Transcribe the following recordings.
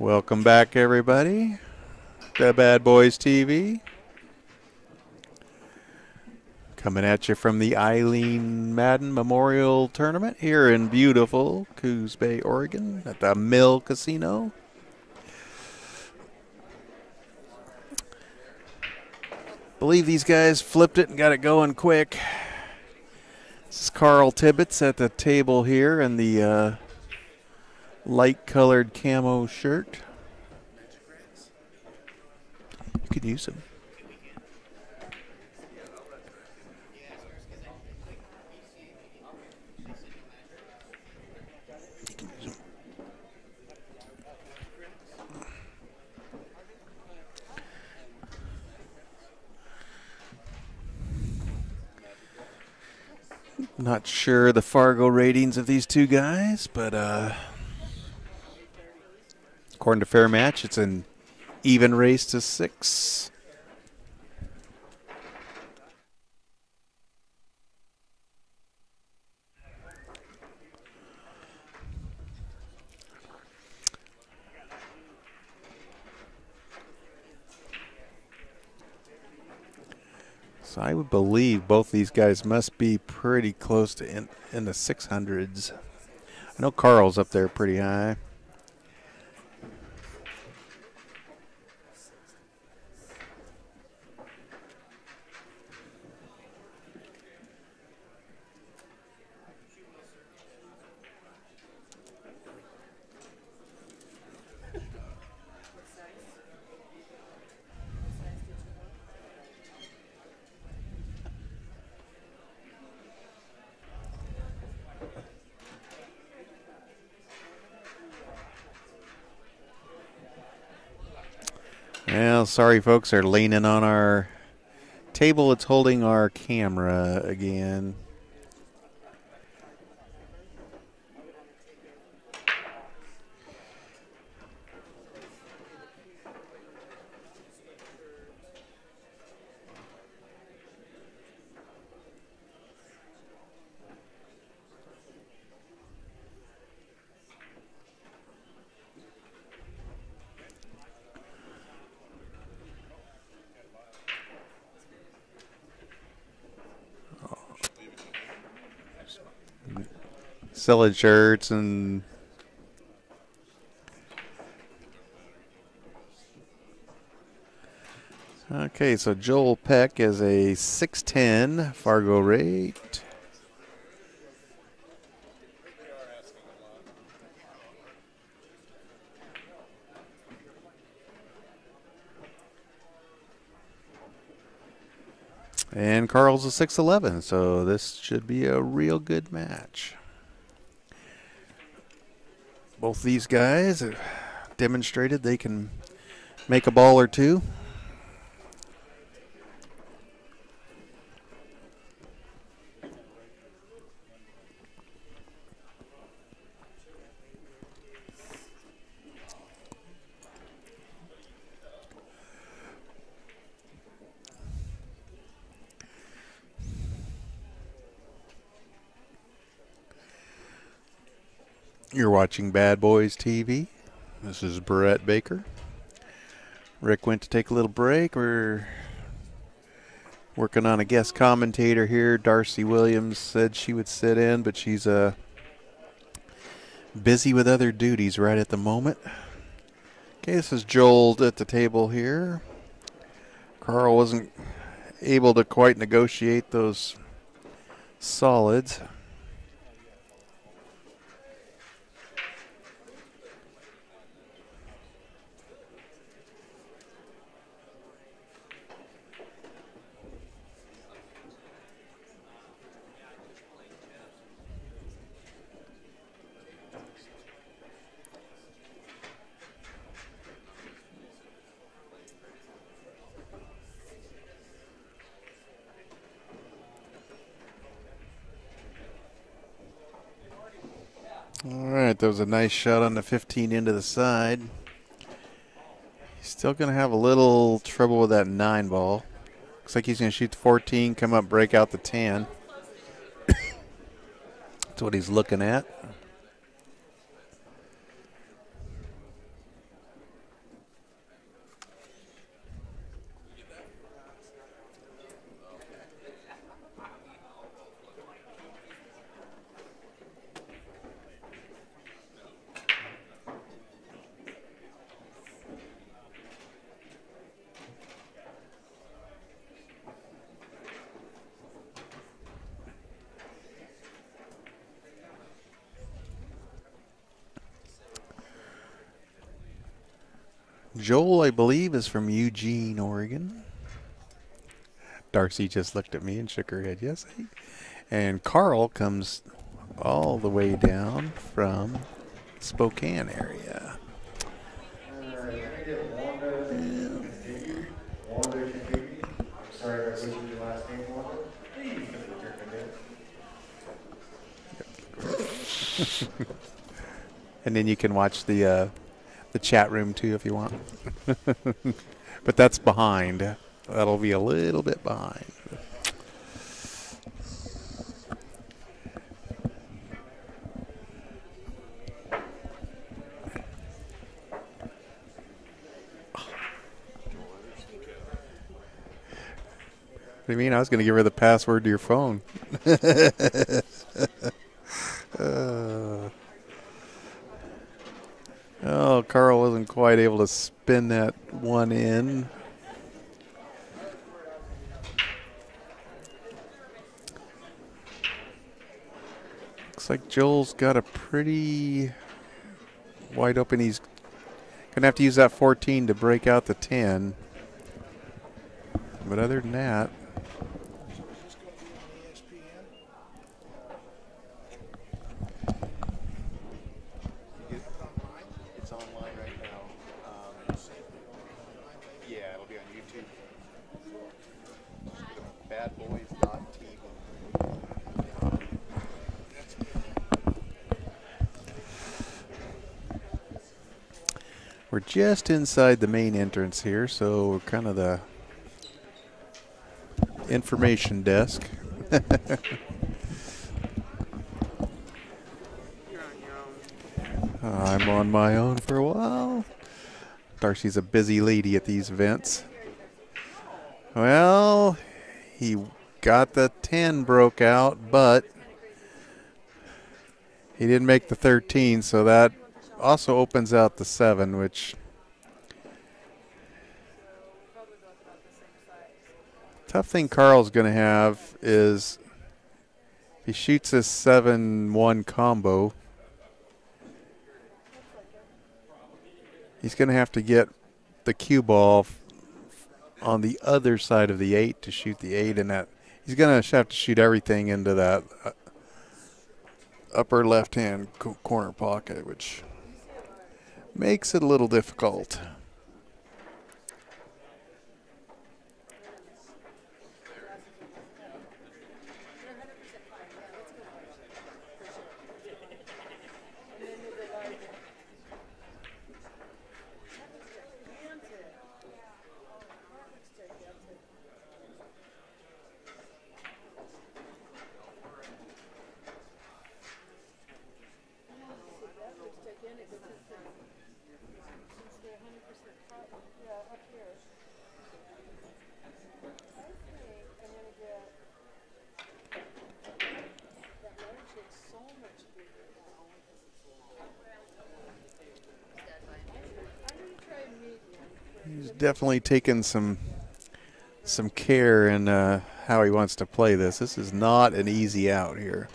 Welcome back, everybody, to BadBoys TV. Coming at you from the Eileen Madden Memorial Tournament here in beautiful Coos Bay, Oregon at the Mill Casino. Believe these guys flipped it and got it going quick. This is Carl Tibbetts at the table here in the light-colored camo shirt. You could use them. Not sure the Fargo ratings of these two guys, but according to Fair Match, it's an even race to 6. So I would believe both these guys must be pretty close to in the 600s. I know Carl's up there pretty high. Well, sorry folks, they're leaning on our table. It's holding our camera again. Selling shirts and okay, so Joel Peck is a 6'10" Fargo rate. And Carl's a 6'11", so this should be a real good match. Both these guys have demonstrated they can make a ball or two. You're watching BadBoys TV. This is Brett Baker. Rick went to take a little break. We're working on a guest commentator here. Darcy Williams said she would sit in, but she's busy with other duties right at the moment. Okay, this is Joel at the table here. Carl wasn't able to quite negotiate those solids. All right, that was a nice shot on the 15 into the side. He's still going to have a little trouble with that 9 ball. Looks like he's going to shoot the 14, come up, break out the 10. That's what he's looking at. Joel, I believe, is from Eugene, Oregon. Darcy just looked at me and shook her head. Yes. And Carl comes all the way down from Spokane area. Sorry, I butchered your last name, Wanda. And then you can watch the chat room too if you want. But that's behind. That'll be a little bit behind. What do you mean? I was going to give her the password to your phone. Oh, Carl wasn't quite able to spin that one in. Looks like Joel's got a pretty wide open. He's going to have to use that 14 to break out the 10. But other than that, it's online right now. Yeah, it'll be on YouTube. BadBoys.tv. We're just inside the main entrance here, so we're kind of the information desk. I'm on my own for a while. Darcy's a busy lady at these events. Well, he got the 10 broke out, but he didn't make the 13, so that also opens out the 7, which tough thing Carl's going to have is if he shoots this 7-1 combo, he's going to have to get the cue ball on the other side of the 8 to shoot the 8, and that he's going to have to shoot everything into that upper left-hand corner pocket, which makes it a little difficult. He's definitely taken some care in how he wants to play this. This is not an easy out here.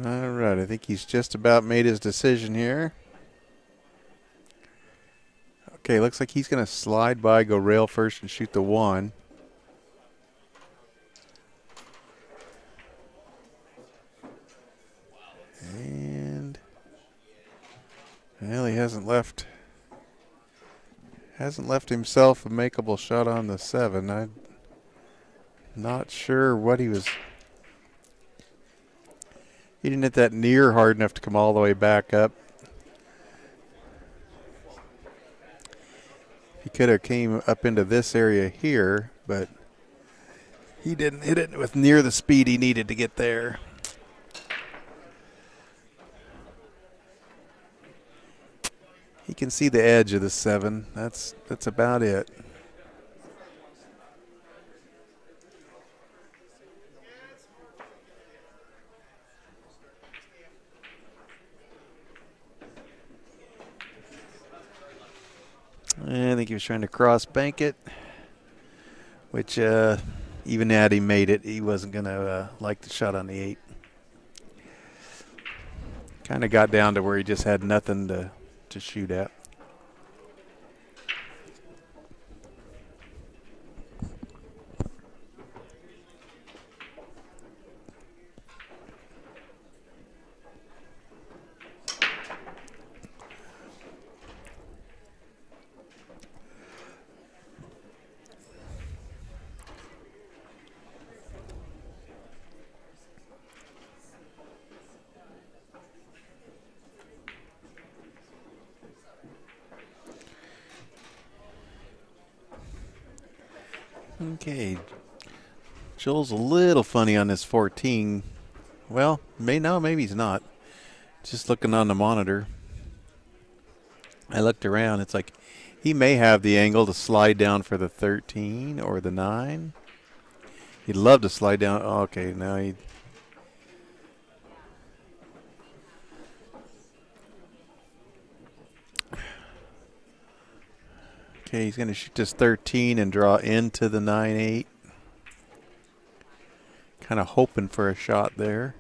All right, I think he's just about made his decision here. Okay, looks like he's going to slide by, go rail first, and shoot the 1. And well, he hasn't left himself a makeable shot on the 7. I'm not sure what he was. He didn't hit that near hard enough to come all the way back up. He could have came up into this area here, but he didn't hit it with near the speed he needed to get there. He can see the edge of the 7. That's about it. I think he was trying to cross bank it, which even had he made it, he wasn't going to like the shot on the 8. Kind of got down to where he just had nothing to shoot at. Okay, Joel's a little funny on this 14. Well, maybe he's not. Just looking on the monitor. I looked around. It's like he may have the angle to slide down for the 13 or the 9. He'd love to slide down. Oh, okay, now he... Okay, he's going to shoot this 13 and draw into the 9-8. Kind of hoping for a shot there.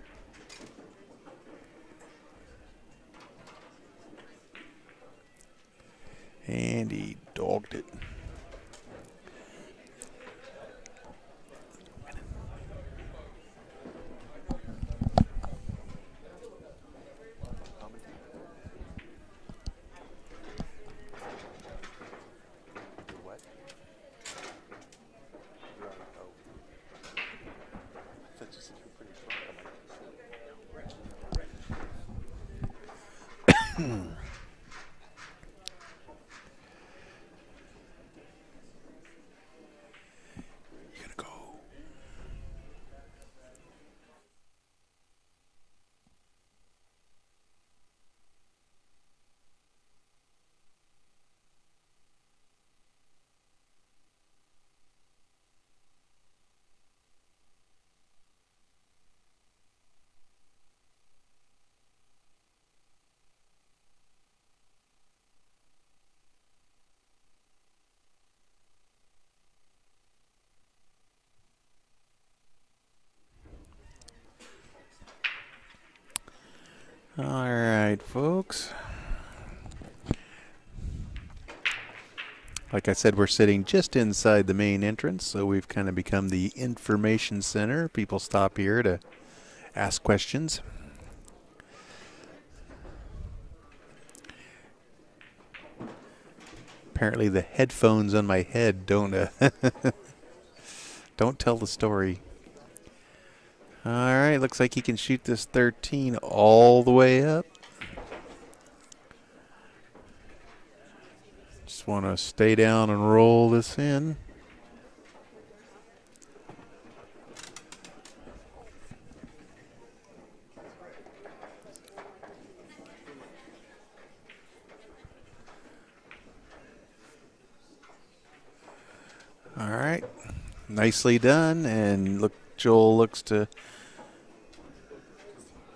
And he dogged it. All right, folks. Like I said, we're sitting just inside the main entrance, so we've kind of become the information center. People stop here to ask questions. Apparently the headphones on my head don't tell the story. All right, looks like he can shoot this 13 all the way up. Just want to stay down and roll this in. All right, nicely done, and look, Joel looks to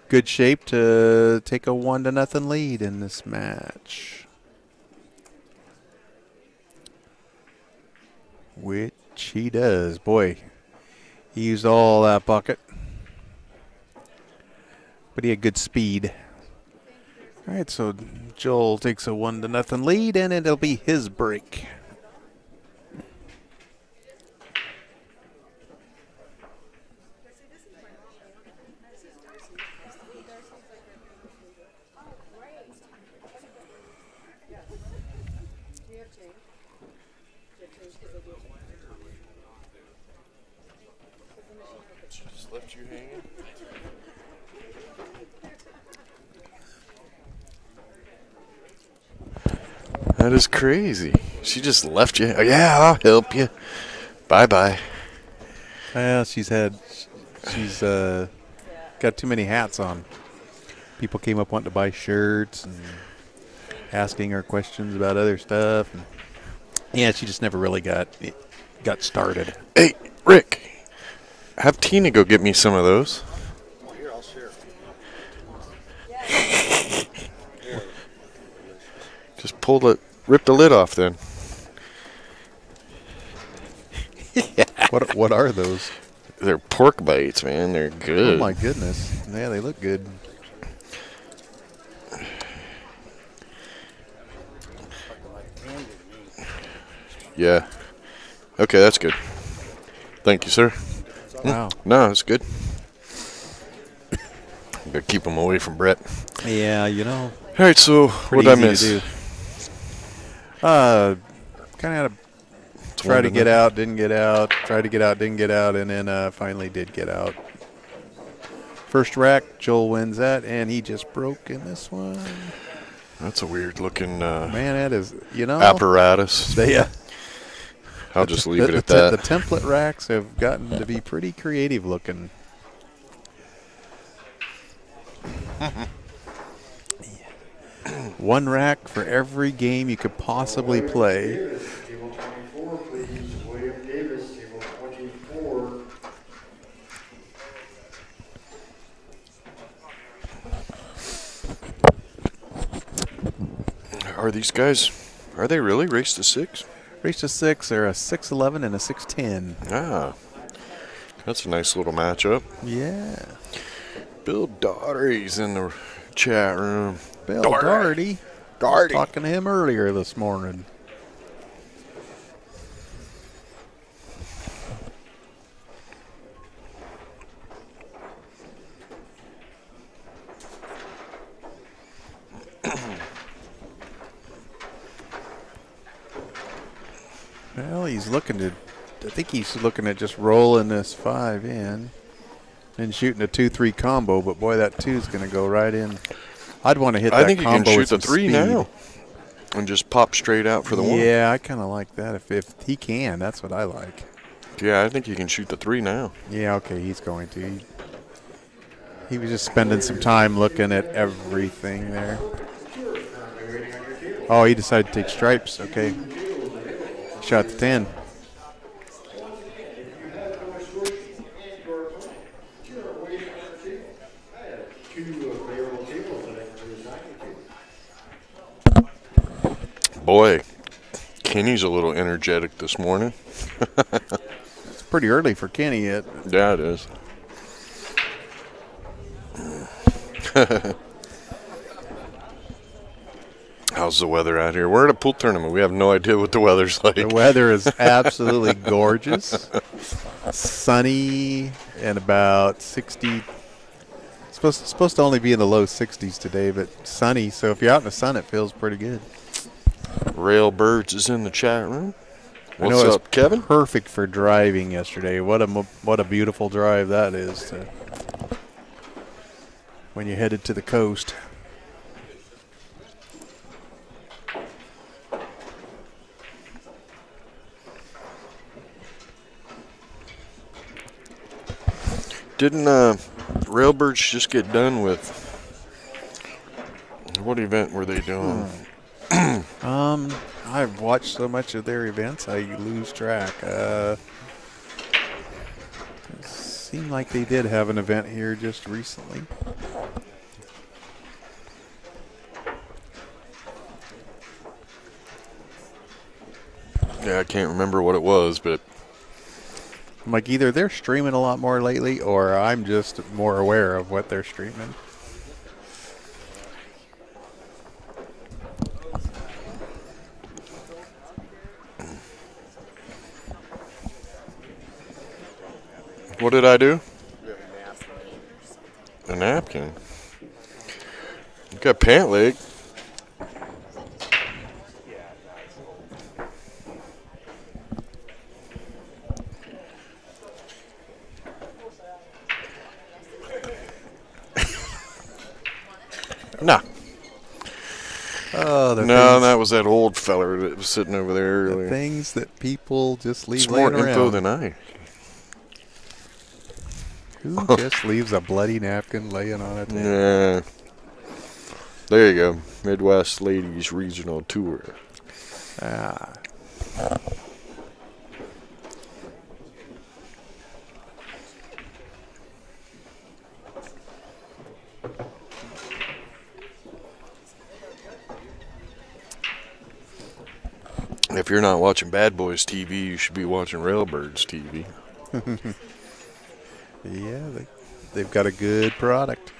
good shape to take a 1-0 lead in this match, which he does. Boy, he used all that bucket, but he had good speed. All right, so Joel takes a 1-0 lead, and it'll be his break. Left you hanging? That is crazy. She just left you. Oh, yeah, I'll help you. Bye-bye. Well, she's got too many hats on. People came up wanting to buy shirts. And asking her questions about other stuff. And yeah, she just never really got started. Hey, Rick, have Tina go get me some of those. Here, I'll share. Just rip the lid off then. What are those? They're pork bites, man. They're good. Oh my goodness. Yeah, they look good. Yeah. Okay, that's good. Thank you, sir. Wow. No, it's good. Gotta keep them away from Brett. Yeah, you know. All right, so what did I miss? Kind of had a try to get out, didn't get out. Tried to get out, didn't get out, and then finally did get out. First rack, Joel wins that, and he just broke in this one. That's a weird looking Man, that is, you know. apparatus. I'll just leave it at that. The template racks have gotten to be pretty creative looking. One rack for every game you could possibly play. Table 24, please. William Davis, table 24. Are these guys, are they really race to 6? Race to 6, they're a 6'11 and a 6'10. Ah, that's a nice little matchup. Yeah. Bill Daugherty's in the chat room. Bill Daugherty. Daugherty. Talking to him earlier this morning. Well, he's looking to, I think he's looking at just rolling this 5 in and shooting a 2-3 combo, but boy, that 2's going to go right in. I'd want to hit that combo. I think you can shoot the 3 speed. now and just pop straight out for the 1. Yeah, I kind of like that. If he can, that's what I like. Yeah, I think you can shoot the 3 now. Yeah, okay, he's going to. He was just spending some time looking at everything there. Oh, he decided to take stripes. Okay. Shot the 10. Boy, Kenny's a little energetic this morning. It's pretty early for Kenny yet. Yeah, it is. How's the weather out here? We're at a pool tournament. We have no idea what the weather's like. The weather is absolutely gorgeous. Sunny and about 60. Supposed to only be in the low 60s today, but sunny. So if you're out in the sun, it feels pretty good. Railbirds is in the chat room. What's I know up, Kevin? Perfect for driving yesterday. What a beautiful drive that is when you headed to the coast. Didn't Railbirds just get done with, what event were they doing? I've watched so much of their events, I lose track. It seemed like they did have an event here just recently. Yeah, I can't remember what it was, but I'm like, either they're streaming a lot more lately or I'm just more aware of what they're streaming. what did I do? A napkin. You got pant leg. Nah. Oh, no, that was that old feller that was sitting over there earlier. The things that people just leave It's more laying info around. than I. Who just leaves a bloody napkin laying on a table? Yeah. There you go. Midwest Ladies Regional Tour. Ah. If you're not watching Bad Boys TV, you should be watching Railbirds TV. Yeah, they've got a good product.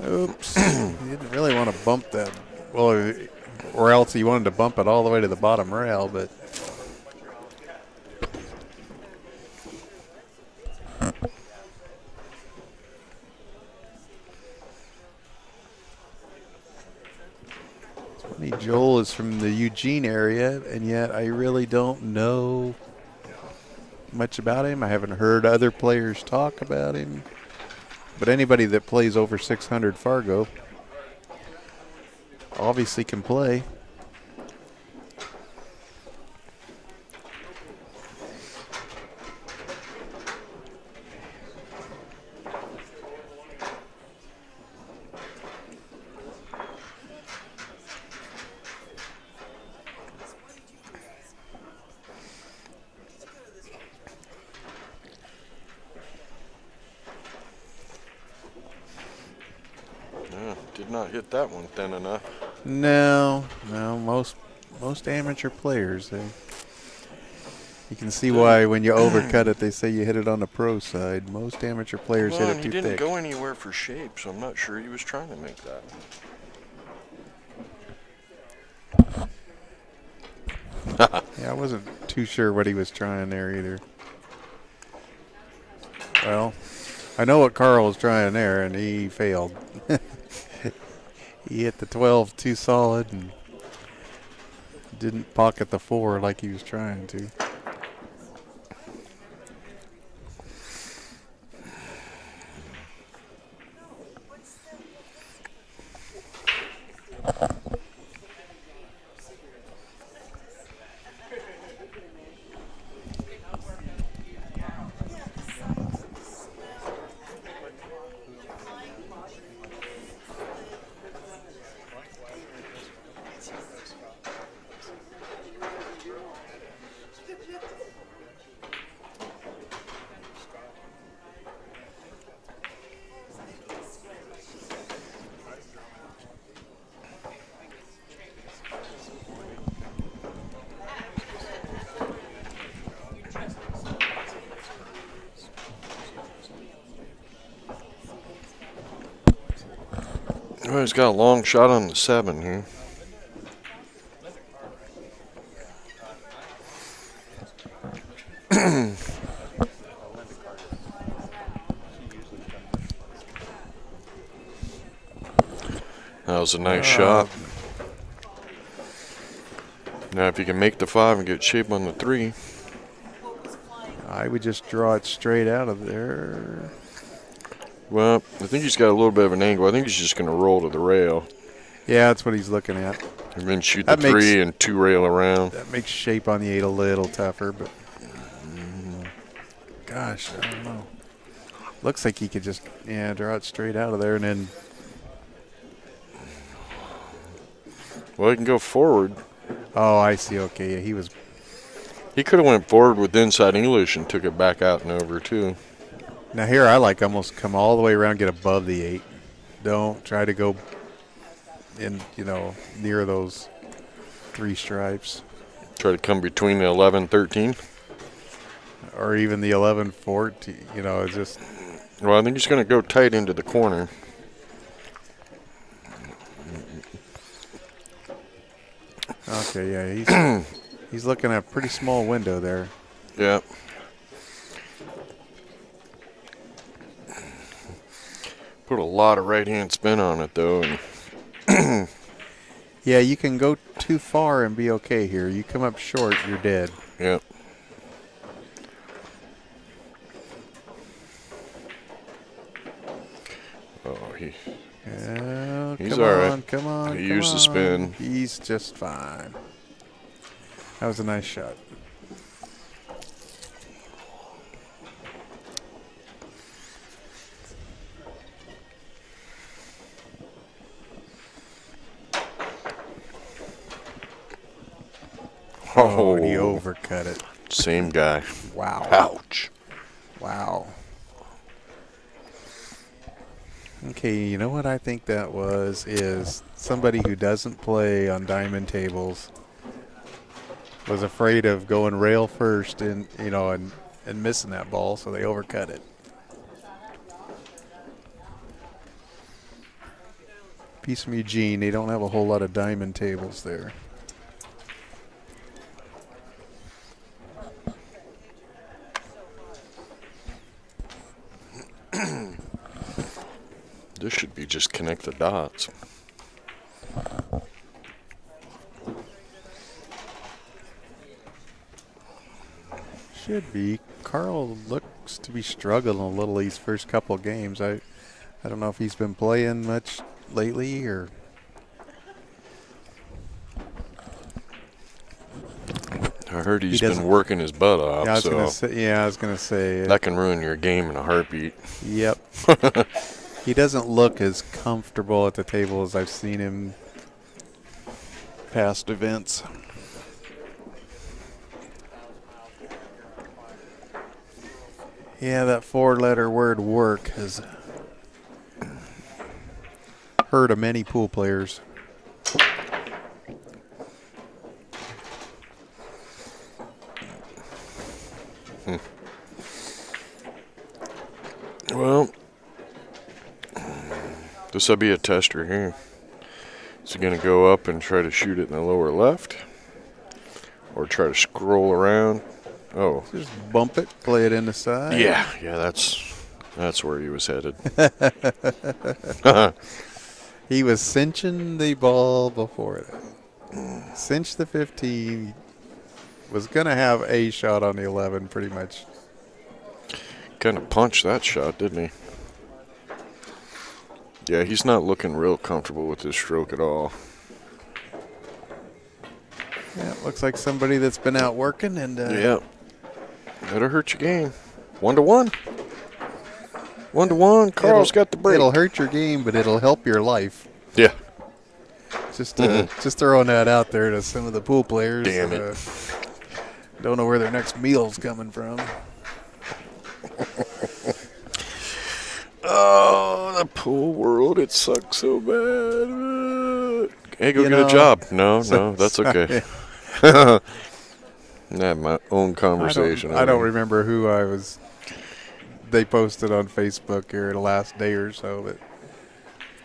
Oops. You didn't really want to bump that. Well, or else you wanted to bump it all the way to the bottom rail, but. Joel is from the Eugene area, and yet I really don't know much about him. I haven't heard other players talk about him. But anybody that plays over 600 Fargo obviously can play. Did not hit that one thin enough. No, most amateur players, you can see why when you overcut it, they say you hit it on the pro side. Most amateur players hit it too thick. He didn't go anywhere for shape, so I'm not sure he was trying to make that. Yeah, I wasn't too sure what he was trying there either. Well, I know what Carl was trying there, and he failed. He hit the 12 too solid and didn't pocket the 4 like he was trying to. Well, he's got a long shot on the 7 here. That was a nice shot. Now, if you can make the 5 and get shape on the 3. I would just draw it straight out of there. Well, I think he's got a little bit of an angle. I think he's just going to roll to the rail. Yeah, that's what he's looking at. And then shoot the 3 and 2 rail around. That makes shape on the 8 a little tougher, but gosh, I don't know. Looks like he could just, draw it straight out of there and then. Well, he can go forward. Oh, I see. Okay, yeah, he could have went forward with inside English and took it back out and over, too. Now here I like almost come all the way around, get above the 8. Don't try to go in, near those 3 stripes. Try to come between the 11, 13. Or even the 11, 14, it's just. Well, I think he's going to go tight into the corner. Okay, yeah, he's looking at a pretty small window there. Yeah. Put a lot of right-hand spin on it, though. And yeah, you can go too far and be okay here. You come up short, you're dead. Yep. Oh, he's all right. Come on, He used the spin. He's just fine. That was a nice shot. Oh, and he Oh. overcut it. Same guy. Wow. Ouch. Wow. Okay, you know what I think that is somebody who doesn't play on diamond tables was afraid of going rail first and and missing that ball, so they overcut it. Piece from Eugene, they don't have a whole lot of diamond tables there. This should be just connect the dots. Should be. Carl looks to be struggling a little these first couple games. I don't know if he's been playing much lately or. I heard he's been working his butt off. Yeah, I was gonna say that can ruin your game in a heartbeat. Yep. He doesn't look as comfortable at the table as I've seen him past events. Yeah, that four-letter word work has hurt a many pool players. Well, this will be a tester here. Is he going to go up and try to shoot it in the lower left? Or try to scroll around? Oh. Just bump it, play it in the side. Yeah, that's where he was headed. He was cinching the ball before that. Cinched the 15. Was going to have a shot on the 11 pretty much. Kind of punched that shot, didn't he? Yeah, he's not looking real comfortable with his stroke at all. Yeah, it looks like somebody that's been out working and. Yeah, that'll hurt your game. 1-1. 1-1. Carl's got the break. It'll hurt your game, but it'll help your life. Yeah. Just throwing that out there to some of the pool players. Damn it. Don't know where their next meal's coming from. Oh, the pool world, it sucks so bad. Hey, go get a job. No, that's okay. I have my own conversation. I don't remember who they posted on Facebook here the last day or so, but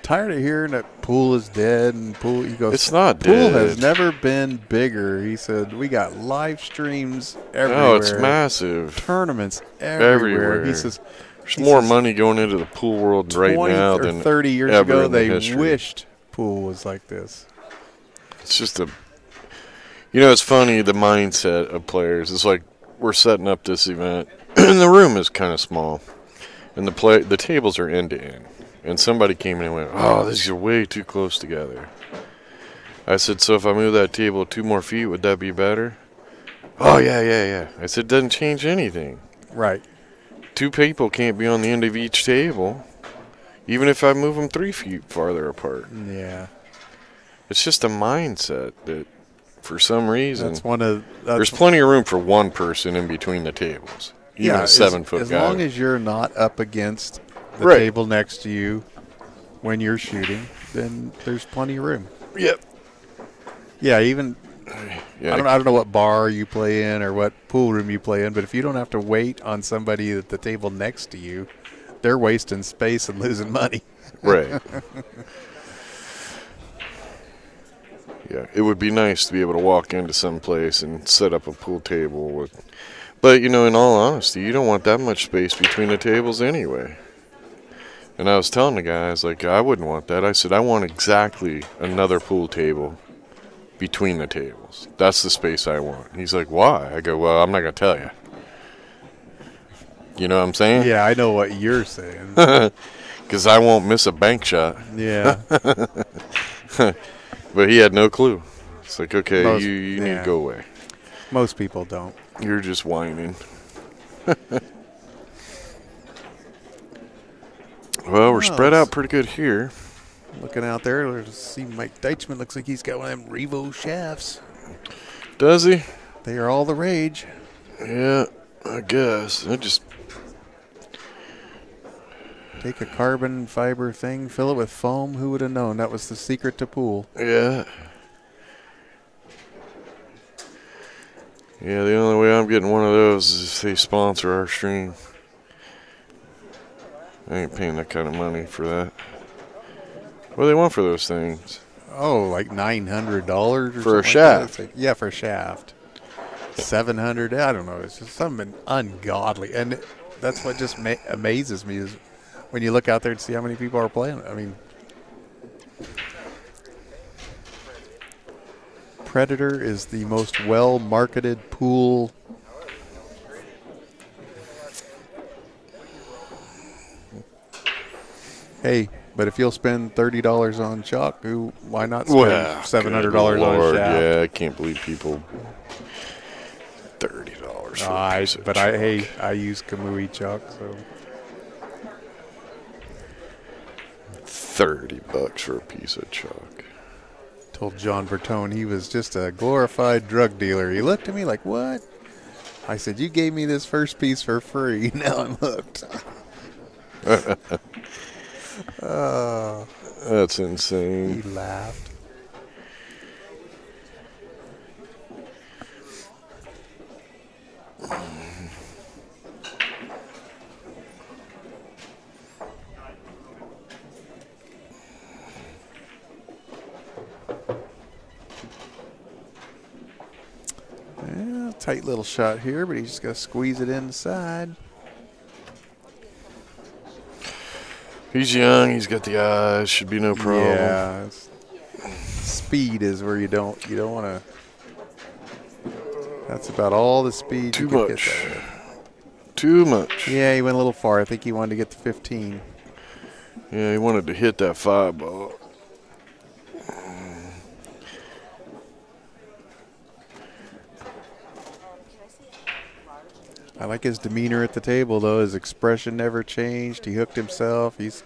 tired of hearing that pool is dead and pool. He goes, it's not pool dead. has never been bigger. He said, we got live streams everywhere. Oh, it's massive. Tournaments everywhere. He says, there's more money going into the pool world right now than 30 years ever ago. in the They history. wished pool was like this. It's just it's funny, the mindset of players. It's like we're setting up this event, and the room is kind of small, and the tables are end to end. And somebody came in and went, "Oh, these are way too close together." I said, "So if I move that table 2 more feet, would that be better?" "Oh, yeah." I said, "Doesn't change anything." Right. 2 people can't be on the end of each table, even if I move them 3 feet farther apart. Yeah. It's just a mindset that, for some reason, there's plenty of room for one person in between the tables. Even a 7-foot guy. As long as you're not up against the table next to you when you're shooting, then there's plenty of room. Yep. Yeah, I don't know what bar you play in or what pool room you play in, but if you don't have to wait on somebody at the table next to you, they're wasting space and losing money. Right. Yeah, it would be nice to be able to walk into some place and set up a pool table but in all honesty, you don't want that much space between the tables anyway. And I was telling the guy, I was like, I wouldn't want that. I said, I want exactly another pool table between the tables. That's the space I want. He's like, why? I go, well, I'm not going to tell you. You know what I'm saying? Yeah, I know what you're saying. Because I won't miss a bank shot. Yeah. But he had no clue. It's like, okay, you need to go away. Most people don't. You're just whining. Well, we're spread out pretty good here. Looking out there, see Mike Deichman looks like he's got one of them Revo shafts. Does he? They are all the rage. Yeah, I guess. I just take a carbon fiber thing, fill it with foam. Who would have known that was the secret to pool? Yeah. Yeah, the only way I'm getting one of those is if they sponsor our stream. I ain't paying that kind of money for that. What do they want for those things? Oh, like $900 for a shaft. Like, yeah, for a shaft. 700. I don't know. It's just something ungodly, and that's what just amazes me is when you look out there and see how many people are playing. I mean, Predator is the most well-marketed pool. Hey, but if you'll spend $30 on chalk, why not spend $700 on a shaft? Yeah, I can't believe people $30 for a piece of chalk. I use Kamui chalk, so $30 for a piece of chalk. Told John Bertone he was just a glorified drug dealer. He looked at me like, what? I said, you gave me this first piece for free. Now I'm hooked. That's insane. He laughed. Yeah, tight little shot here, but he's just got to squeeze it inside. He's young. He's got the eyes. Should be no problem. Yeah. Speed is where you don't want to. That's about all the speed. Too much. Too much. Yeah, he went a little far. I think he wanted to get to 15. Yeah, he wanted to hit that 5-ball. I like his demeanor at the table, though. His expression never changed. He hooked himself. He's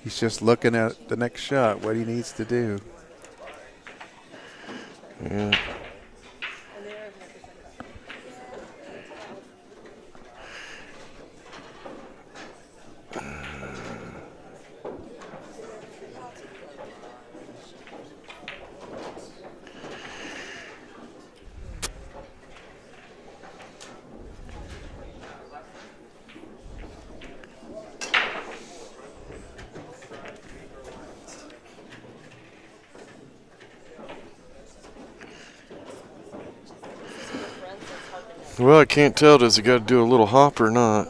just looking at the next shot, what he needs to do. Yeah. Well, I can't tell. Does he got to do a little hop or not?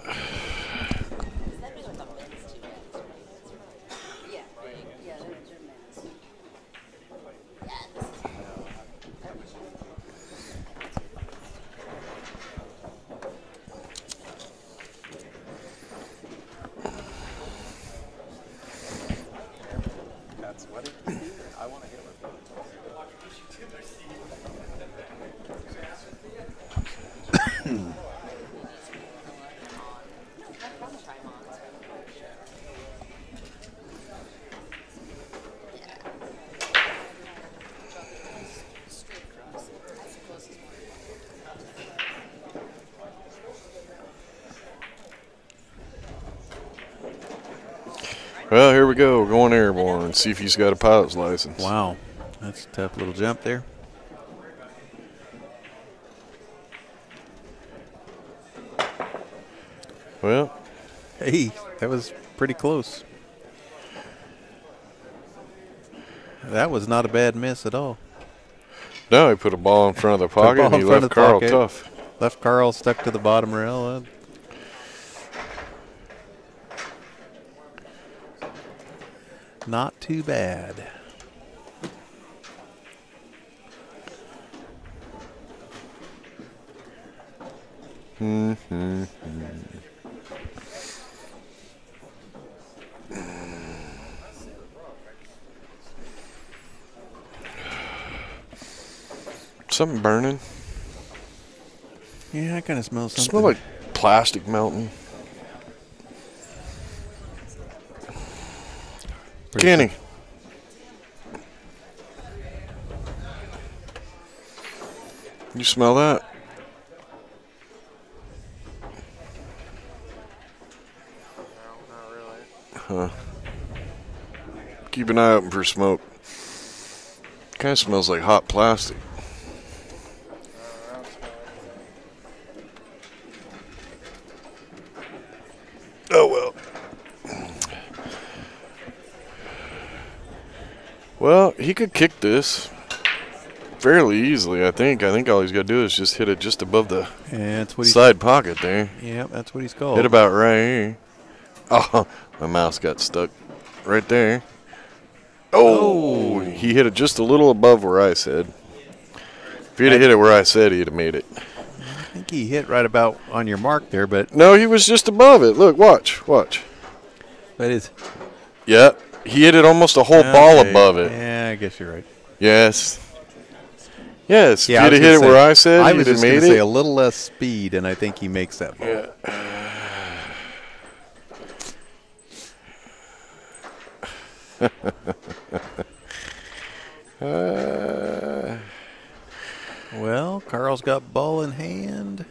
Well, here we go. We're going airborne. See if he's got a pilot's license. Wow. That's a tough little jump there. Well. Hey, that was pretty close. That was not a bad miss at all. No, he put a ball in front of the pocket and he left Carl tough. Left Carl stuck to the bottom rail. Not too bad. Something burning. Yeah, I kind of smell something. Smell like plastic melting. Kenny. You smell that? Not really. Huh. Keep an eye open for smoke. Kind of smells like hot plastic. Oh well. Well, he could kick this fairly easily, I think. I think all he's got to do is just hit it just above the side pocket there. Yep, that's what he's called. Hit about right here. Oh, my mouse got stuck right there. Oh, he hit it just a little above where I said. If he'd have hit it where I said, he'd have made it. I think he hit right about on your mark there, but... No, he was just above it. Look, watch. That is... Yeah, he hit it almost a whole ball above it. Yeah, I guess you're right. Yes. Yes, Yeah, if he'd have hit it where I said, I he'd was have just made going it. to say a little less speed, and I think he makes that ball. Yeah. Well, Carl's got ball in hand.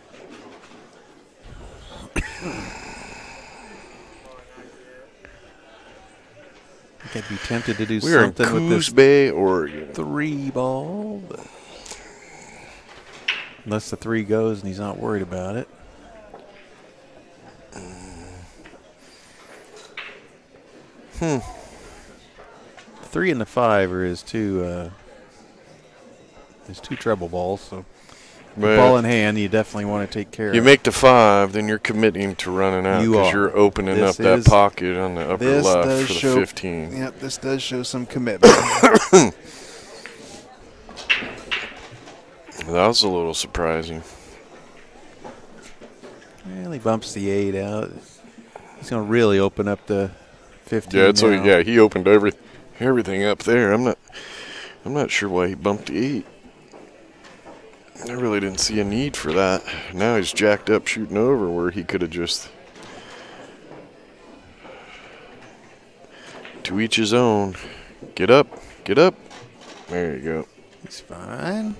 I think I'd be tempted to do We're in something with this Bay, Oregon. 3 ball, but unless the 3 goes and he's not worried about it. 3 and the 5 are his two treble balls. So ball in hand, you definitely want to take care of. You make the 5, then you're committing to running out because you're opening up that pocket on the upper left for the 15. Yep, this does show some commitment. That was a little surprising. Well, he bumps the 8 out. He's going to really open up the 15. Yeah, so he opened everything up there. I'm not sure why he bumped the 8. I really didn't see a need for that. Now he's jacked up shooting over where he could have just to each his own. Get up. There you go. He's fine.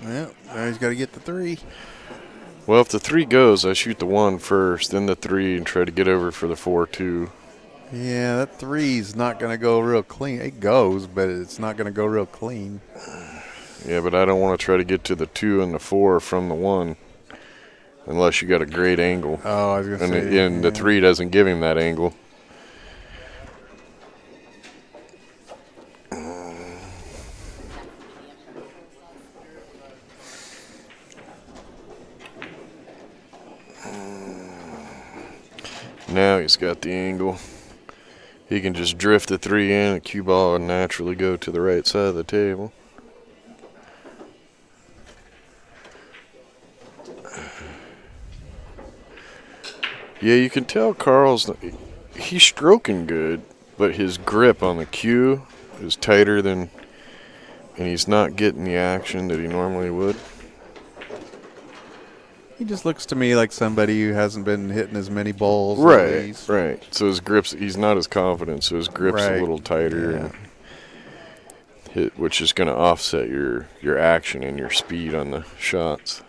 Well, now he's got to get the 3. Well, if the 3 goes, I shoot the 1 first, then the 3, and try to get over for the 4-2. Yeah, that 3's not going to go real clean. It goes, but it's not going to go real clean. Yeah, but I don't want to try to get to the 2 and the 4 from the 1 unless you got a great angle. Oh, I was going to say. And the 3 doesn't give him that angle. Now he's got the angle. He can just drift the 3 in, the cue ball and naturally go to the right side of the table. Yeah, you can tell he's stroking good, but his grip on the cue is tighter than, and he's not getting the action that he normally would. He just looks to me like somebody who hasn't been hitting as many balls. Right. So his grip's, he's not as confident, so his grip's a little tighter, and which is going to offset your action and your speed on the shots.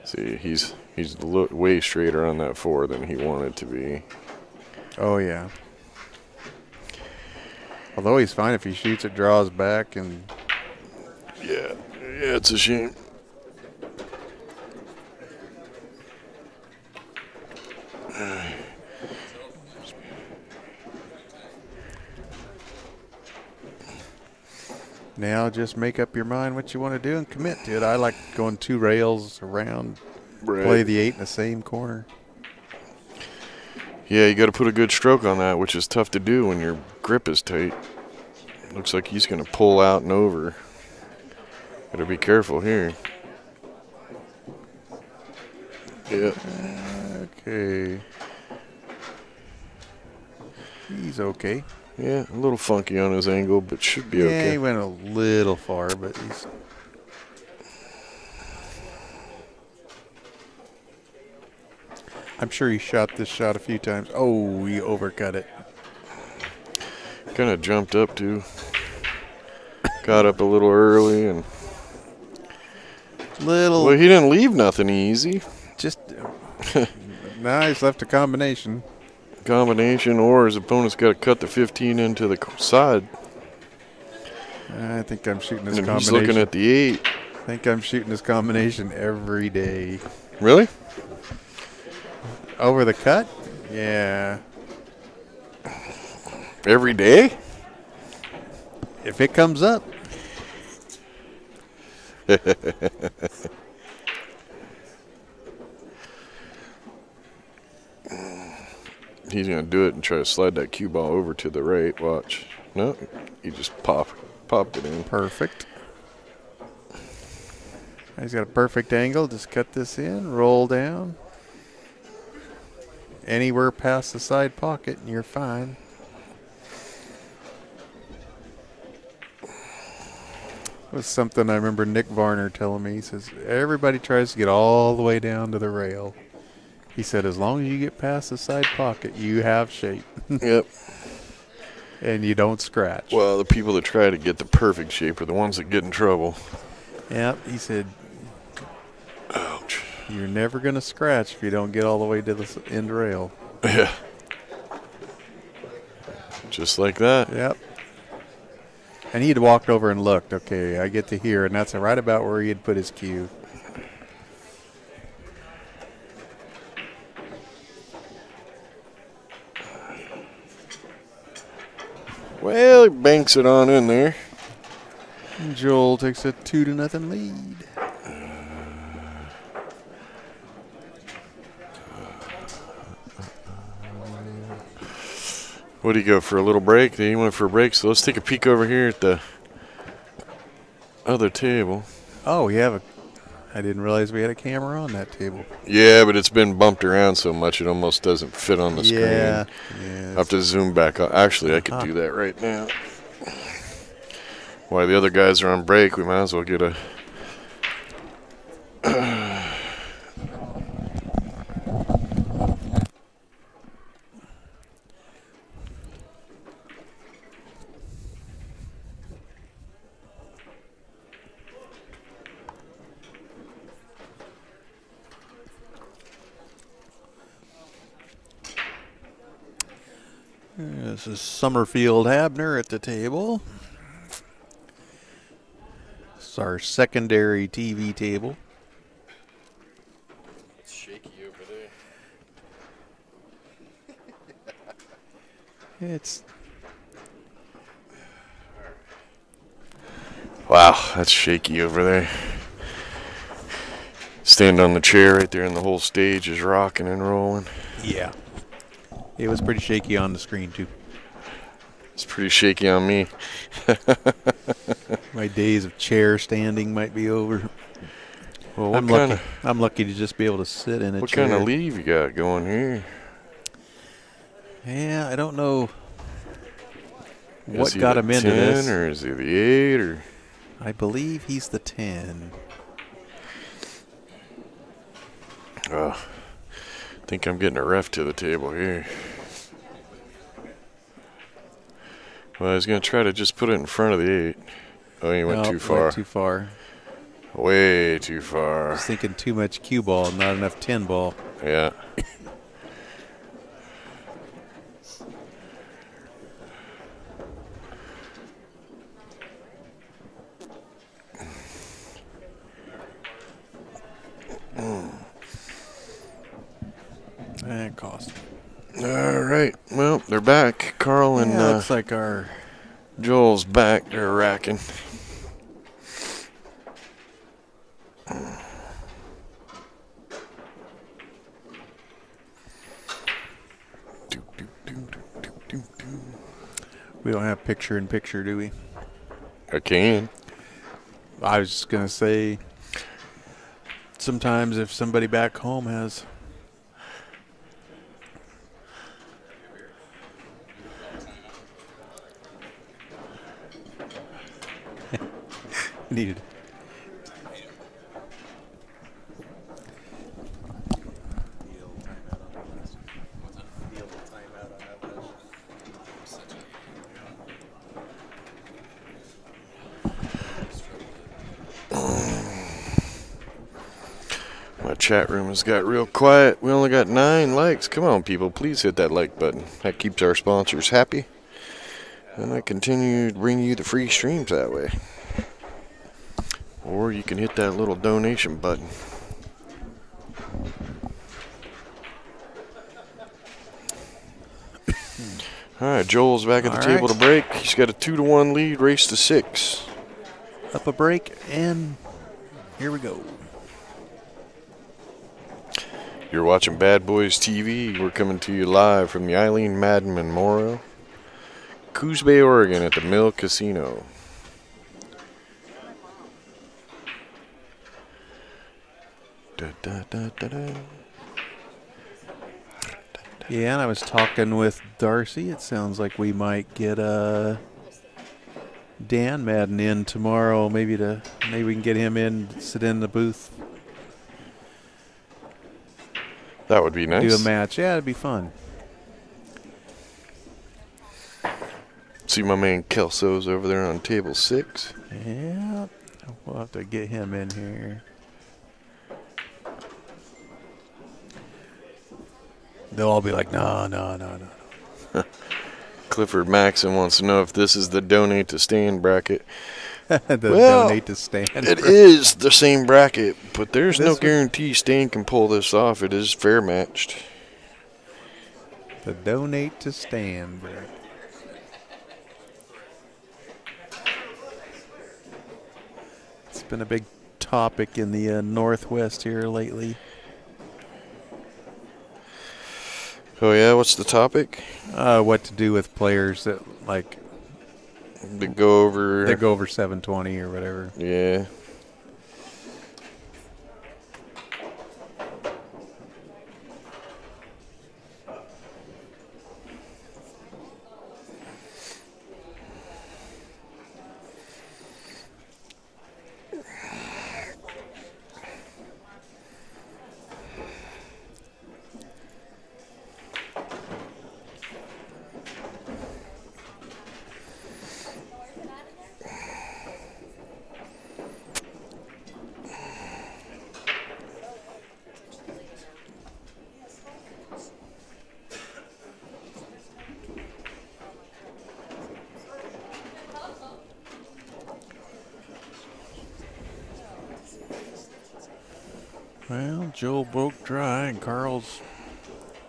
See, he's way straighter on that 4 than he wanted to be. Oh, yeah. Although he's fine if he shoots it, draws back, and... Yeah, it's a shame. Now just make up your mind what you want to do and commit to it. I like going 2 rails around, play the 8 in the same corner. Yeah, you got to put a good stroke on that, which is tough to do when your grip is tight. Looks like he's going to pull out and over. Got to be careful here. Yep. Okay. He's okay. Yeah, a little funky on his angle, but should be Yeah, okay. he went a little far, but he's... I'm sure he shot this shot a few times. Oh, he overcut it. Kind of jumped up too. Got up a little early and. Little. Well, he didn't leave nothing easy. Just. Nice, left a combination. Combination, or his opponent's got to cut the 15 into the side. I think I'm shooting this And combination. he's looking at the 8. I think I'm shooting this combination every day. Really? Over the cut? Yeah. Every day? If it comes up. He's going to do it and try to slide that cue ball over to the right. Watch. No, he just popped it in. Perfect. He's got a perfect angle. Just cut this in, roll down. Anywhere past the side pocket, and you're fine. It was something I remember Nick Varner telling me. He says, everybody tries to get all the way down to the rail. He said, as long as you get past the side pocket, you have shape. Yep. And you don't scratch. Well, the people that try to get the perfect shape are the ones that get in trouble. Yep. He said, ouch. You're never going to scratch if you don't get all the way to the end rail. Yeah. Just like that. Yep. And he had walked over and looked. Okay, I get to here, and that's right about where he had put his cue. Well, he banks it on in there. And Joel takes a 2-0 lead. What do you go for, a little break? Then you went for a break, so let's take a peek over here at the other table. Oh, I didn't realize we had a camera on that table. Yeah, but it's been bumped around so much it almost doesn't fit on the screen. Yeah. I have to zoom back up. Actually, I could do that right now. While the other guys are on break, we might as well get a... This is Summerfield Habner at the table. It's our secondary TV table. It's shaky over there. It's Wow, that's shaky over there. Stand on the chair right there and the whole stage is rocking and rolling. yeah. It was pretty shaky on the screen too. It's pretty shaky on me. My days of chair standing might be over. Well, I'm lucky to just be able to sit in a what chair. kind of leave you got going here? Yeah, I don't know Is what he got the him into 10 this. or is he the 8 or? I believe he's the 10. I think I'm getting a ref to the table here. Well, I was going to try to just put it in front of the 8. Oh, he went too far. Went too far. Way too I far. was thinking too much cue ball, not enough 10 ball. Yeah. That cost. All right. Well, they're back. Carl and Looks like our Joel's back. They're racking. we don't have picture in picture, do we? I can. I was just gonna say sometimes if somebody back home has. Needed. My chat room has got real quiet. We only got 9 likes. Come on, people. Please hit that like button. That keeps our sponsors happy. And I continue to bring you the free streams that way. Or you can hit that little donation button. Alright, Joel's back at the table to break. He's got a 2-1 lead, race to 6. Up a break, and here we go. You're watching Bad Boys TV. We're coming to you live from the Eileen Madden Memorial, Coos Bay, Oregon, at the Mill Casino. Da, da, da, da, da. Yeah, and I was talking with Darcy. It sounds like we might get Dan Madden in tomorrow. Maybe we can get him in, sit in the booth. That would be nice. Do a match. Yeah, it'd be fun. See my man Kelso's over there on table 6. Yeah, we'll have to get him in here. They'll all be like, no. Clifford Maxon wants to know if this is the donate to stand bracket. Donate to Stan. It is the same bracket, but there's no guarantee Stan can pull this off. It is fair matched. The donate to Stan bracket. It's been a big topic in the Northwest here lately. Oh yeah, what's the topic? What to do with players that That go over 720 or whatever. Yeah. Well, Joel broke dry and Carl's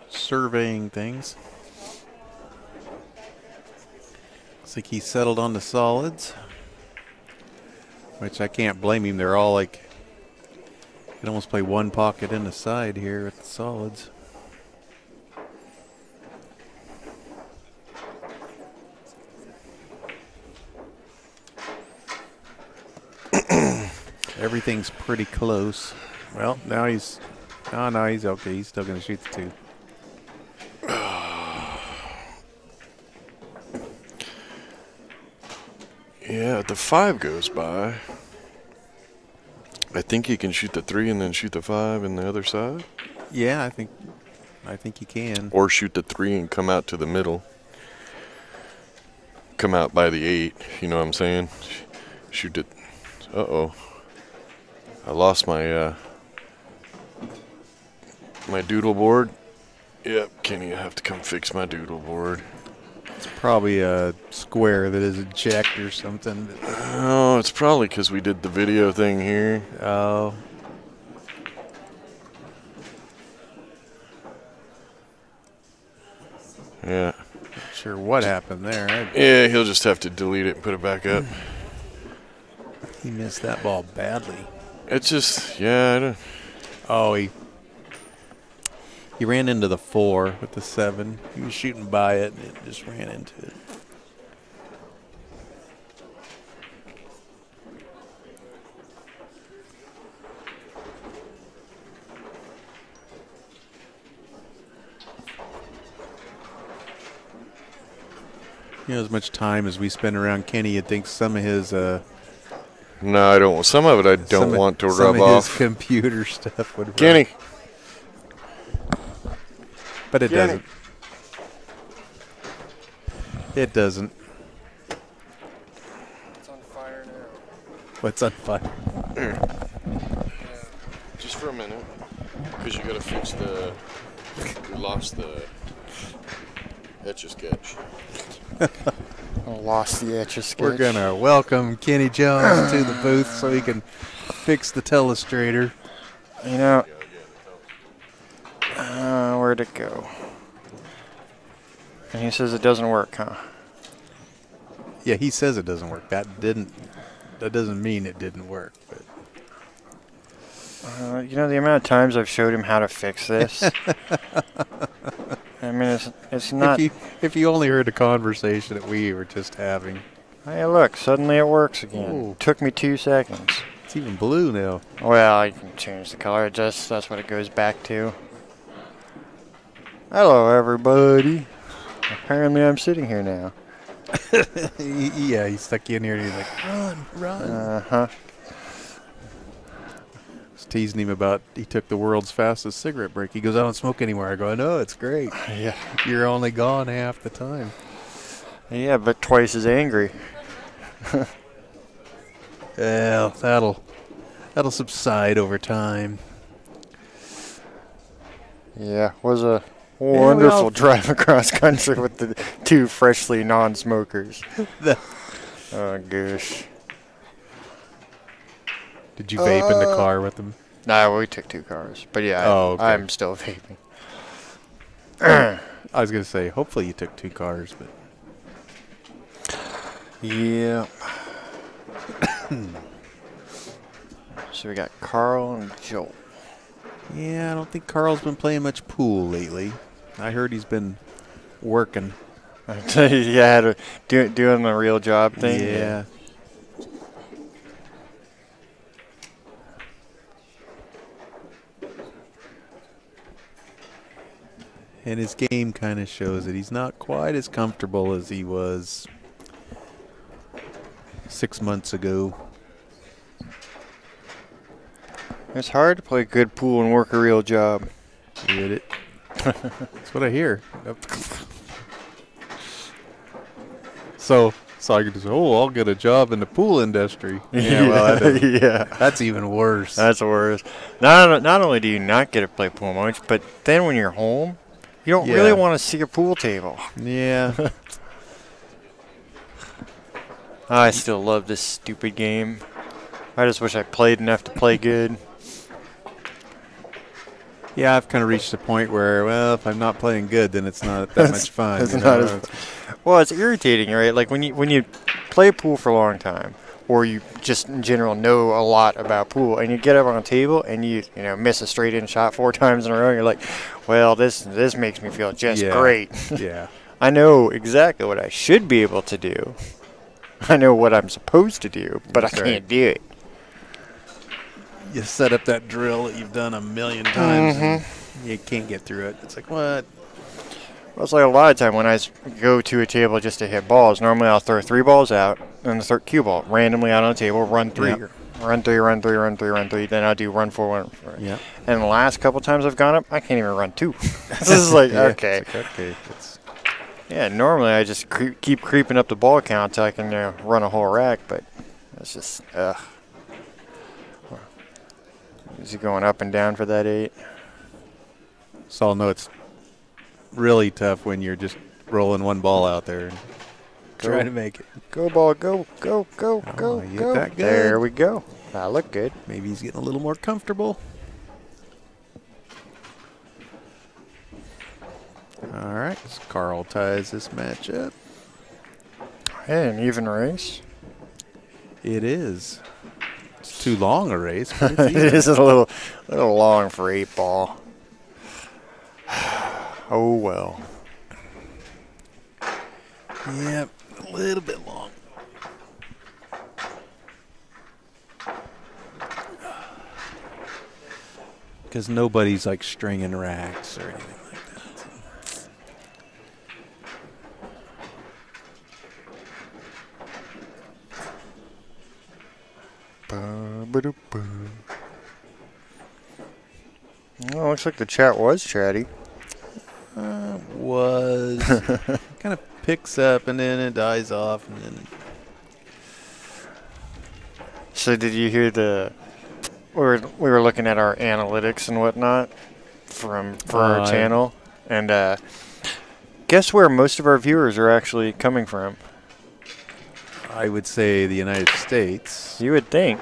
surveying things. Looks like he settled on the solids, which I can't blame him. They're all like, you can almost play one pocket in the side here with the solids. Everything's pretty close. Well, now he's okay. He's still going to shoot the 2. Yeah, the 5 goes by. I think he can shoot the 3 and then shoot the 5 in the other side. Yeah, I think you can. Or shoot the 3 and come out to the middle. Come out by the 8. You know what I'm saying? Shoot it. Uh-oh. I lost my my doodle board. Yep, Kenny, I have to come fix my doodle board. It's probably a square that isn't checked or something. Oh, it's probably because we did the video thing here. Oh. Yeah. Not sure what happened there. Yeah, he'll just have to delete it and put it back up. He missed that ball badly. It's just, yeah, I don't. Oh, he ran into the 4 with the 7. He was shooting by it, and it just ran into it. You know, as much time as we spend around Kenny, you'd think some of his No, I don't. Some of it I don't want to rub off. His computer stuff would. Kenny. But it Kenny. doesn't. It doesn't. It's on fire now. What's on fire? Here. Just for a minute, because you got to fix the. We lost the Etch-a-Sketch. I lost the Etch-a-Sketch. We're gonna welcome Kenny Jones to the booth so he can fix the telestrator. You know, where'd it go? And he says it doesn't work, huh? Yeah, he says it doesn't work. That doesn't mean it didn't work. But. You know the amount of times I've showed him how to fix this. I mean, it's not. If you only heard the conversation that we were just having. Hey, look! Suddenly it works again. Ooh. Took me 2 seconds. It's even blue now. Well, you can change the color. That's what it goes back to. Hello, everybody. Apparently, I'm sitting here now. Yeah, he stuck you in here and he's like, run. Uh-huh. I was teasing him about he took the world's fastest cigarette break. He goes, I don't smoke anymore. I go, I know, it's great. Yeah. You're only gone half the time. Yeah, but twice as angry. Well, that'll subside over time. Yeah, was a wonderful drive across country with the 2 freshly non-smokers. Oh, gosh. Did you vape in the car with them? No, we took 2 cars. But yeah, okay. I'm still vaping. I was going to say, hopefully you took 2 cars, but. Yeah. So we got Carl and Joel. Yeah, I don't think Carl's been playing much pool lately. I heard he's been working. Yeah, doing the real job thing. Yeah. And his game kind of shows that he's not quite as comfortable as he was 6 months ago. It's hard to play good pool and work a real job. Get it? That's what I hear. So I could just say, I'll get a job in the pool industry. Yeah, well, yeah. That's even worse. That's worse. Not only do you not get to play pool much, but then when you're home, you don't really want to see a pool table. Yeah. I still love this stupid game. I just wish I played enough to play good. Yeah, I've kind of reached a point where, well, if I'm not playing good, then it's not that much fun. It's not as well, it's irritating, right? Like when you play pool for a long time, or you just in general know a lot about pool, and you get up on a table and you miss a straight in shot 4 times in a row, and you're like, well, this makes me feel just great. Yeah. I know exactly what I should be able to do. I know what I'm supposed to do, but That's I can't do it. You set up that drill that you've done a million times, and you can't get through it. It's like, what? Well, it's like a lot of time when I go to a table just to hit balls. Normally, I'll throw 3 balls out, and the third cue ball randomly out on the table, run 3. Yep. Run 3, run 3, run 3, run 3. Then I'll do run 4, run 4. Yeah. And the last couple times I've gone up, I can't even run 2. This is like, okay. It's like, okay. Yeah, normally I just keep creeping up the ball count until I can run a whole rack, but it's just, ugh. Is he going up and down for that 8? So I'll know it's really tough when you're just rolling one ball out there and trying to make it. Go ball, go, go, go, go, you go. that good. There we go. I look good. Maybe he's getting a little more comfortable. All right, so Carl ties this match up. Hey, an even race. It is. It's too long a race. But it's It even. is a little long for 8 ball. Oh well. Yep, a little bit long. Because nobody's like stringing racks or anything like that. Well, looks like the chat was chatty. Was kind of picks up and then it dies off and then. So did you hear we were looking at our analytics and whatnot for our channel, and guess where most of our viewers are actually coming from? I would say the United States. You would think.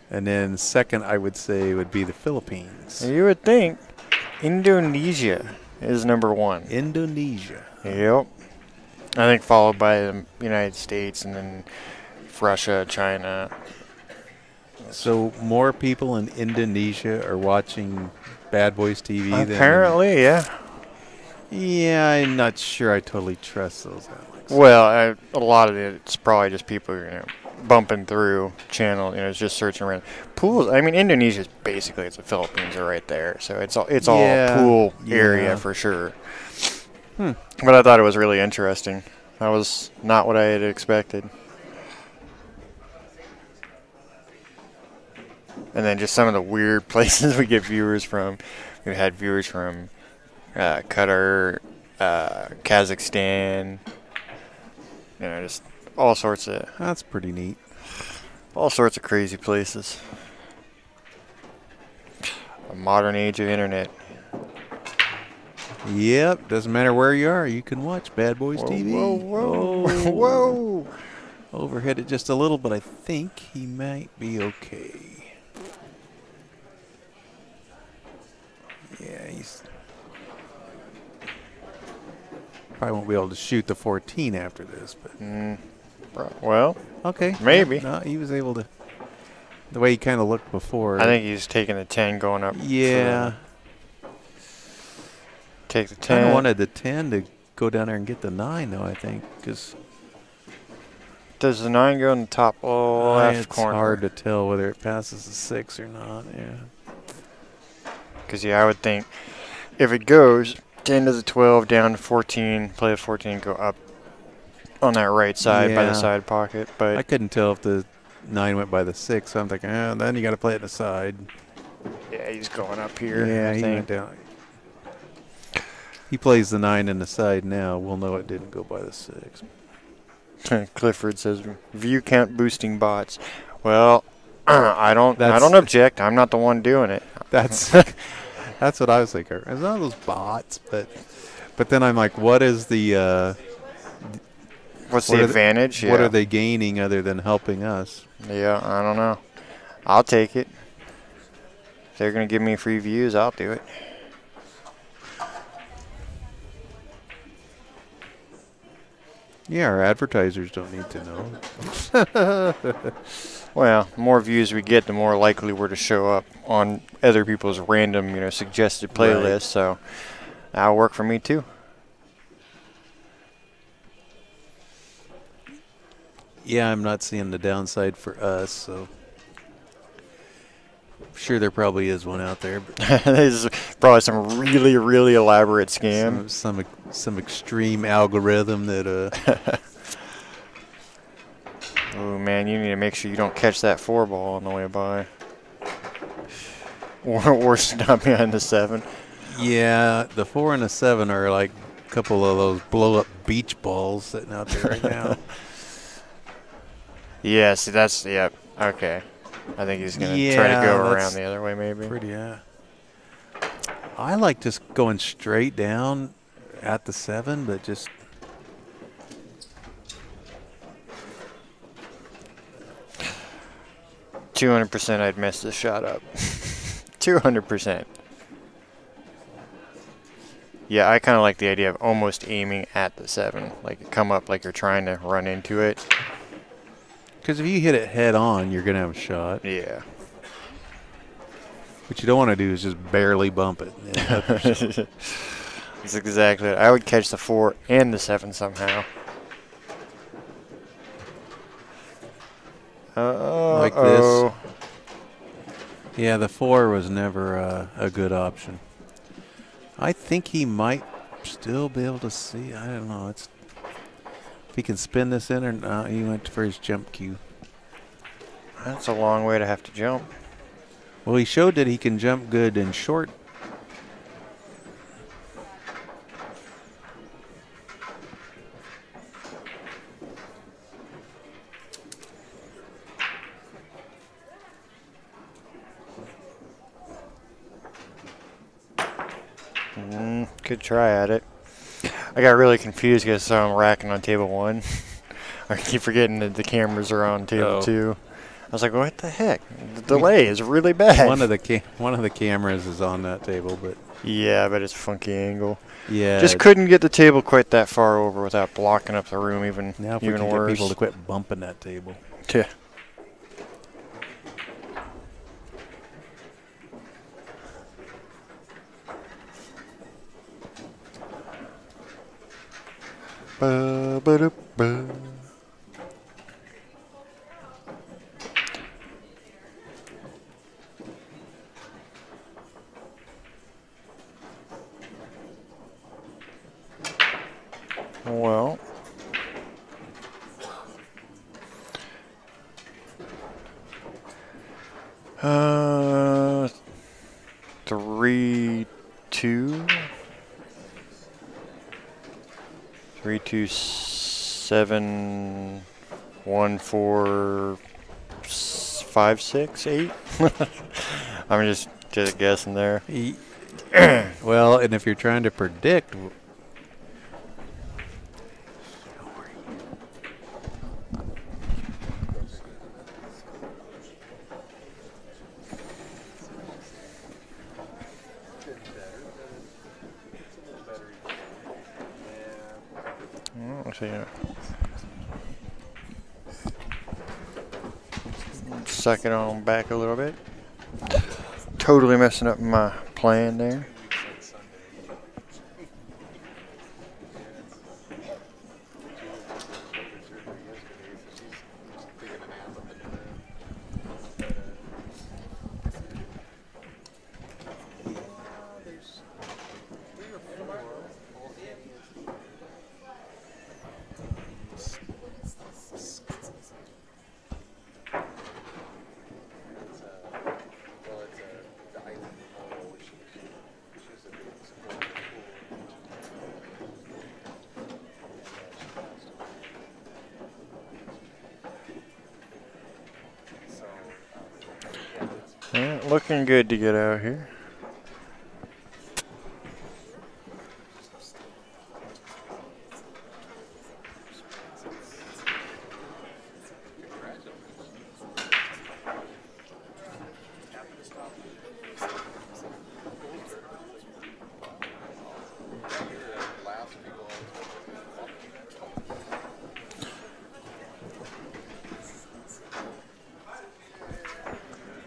And then second, I would say would be the Philippines. You would think. Indonesia is number 1. Indonesia. Yep. I think followed by the United States and then Russia, China. So more people in Indonesia are watching Bad Boys TV apparently, yeah. Yeah, I'm not sure I totally trust those Alex. Well, a lot of it's probably just people, bumping through channel, it's just searching around. Pools, I mean, Indonesia's basically, it's the Philippines are right there, so it's all pool area for sure. But I thought it was really interesting. That was not what I had expected. And then just some of the weird places we get viewers from. We had viewers from Qatar, Kazakhstan, just all sorts of. That's pretty neat. All sorts of crazy places. A modern age of internet. Yep, doesn't matter where you are, you can watch Bad Boys TV. Whoa, whoa, whoa. Overhead it just a little, but I think he might be okay. Yeah, he's probably won't be able to shoot the 14 after this, but well, okay, maybe. No, he was able to. The way he kind of looked before. I think he's taking the 10 going up. Yeah. Take the 10. Kind of wanted the 10 to go down there and get the 9, though. I think because. Does the 9 go in the top left corner? It's hard to tell whether it passes the 6 or not. Yeah. Because, I would think if it goes 10 to the 12, down to 14, play the 14, go up on that right side by the side pocket. But I couldn't tell if the 9 went by the 6. So I'm thinking, then you got to play it in the side. Yeah, he's going up here. Yeah, he went down. He plays the 9 in the side now. We'll know it didn't go by the 6. Clifford says, view count boosting bots. Well, I don't object. I'm not the one doing it. That's what I was thinking. It's not those bots, but then I'm like, what is the what's the advantage? What are they gaining other than helping us? Yeah, I don't know. I'll take it. If they're gonna give me free views, I'll do it. Yeah, our advertisers don't need to know. Well, the more views we get, the more likely we're to show up on other people's random, suggested playlists. Right. So that'll work for me too. Yeah, I'm not seeing the downside for us, so I'm sure there probably is one out there. There's probably some really, really elaborate scam. Some extreme algorithm that Oh man, you need to make sure you don't catch that 4 ball on the way by. Or stop behind the 7. Yeah, the 4 and the 7 are like a couple of those blow-up beach balls sitting out there right now. Yeah, see, yep, okay. I think he's going to try to go around the other way maybe. I like just going straight down at the 7, but just... 200% I'd mess this shot up. 200%. Yeah, I kind of like the idea of almost aiming at the 7. Like, come up like you're trying to run into it. Because if you hit it head on, you're going to have a shot. Yeah. What you don't want to do is just barely bump it. That's exactly it. I would catch the 4 and the 7 somehow. Like this. Yeah, the 4 was never a good option. I think he might still be able to see. I don't know. If he can spin this in or not. He went for his jump cue. That's a long way to have to jump. Well, he showed that he can jump good and short. Good try at it. I got really confused because I'm racking on table 1. I keep forgetting that the cameras are on table 2. I was like, what the heck? The delay is really bad. One of the cameras is on that table, but yeah, but it's a funky angle. yeah, Just couldn't get the table quite that far over without blocking up the room even now if we can worse. get people to quit bumping that table. Yeah. Ba-ba-da-ba. Well, uh, 3-2, 3-2-7, 1-4-5-6-8. I'm just guessing there. Well, and if you're trying to predict. Suck it on back a little bit. Totally messing up my plan there. Yeah, looking good to get out here.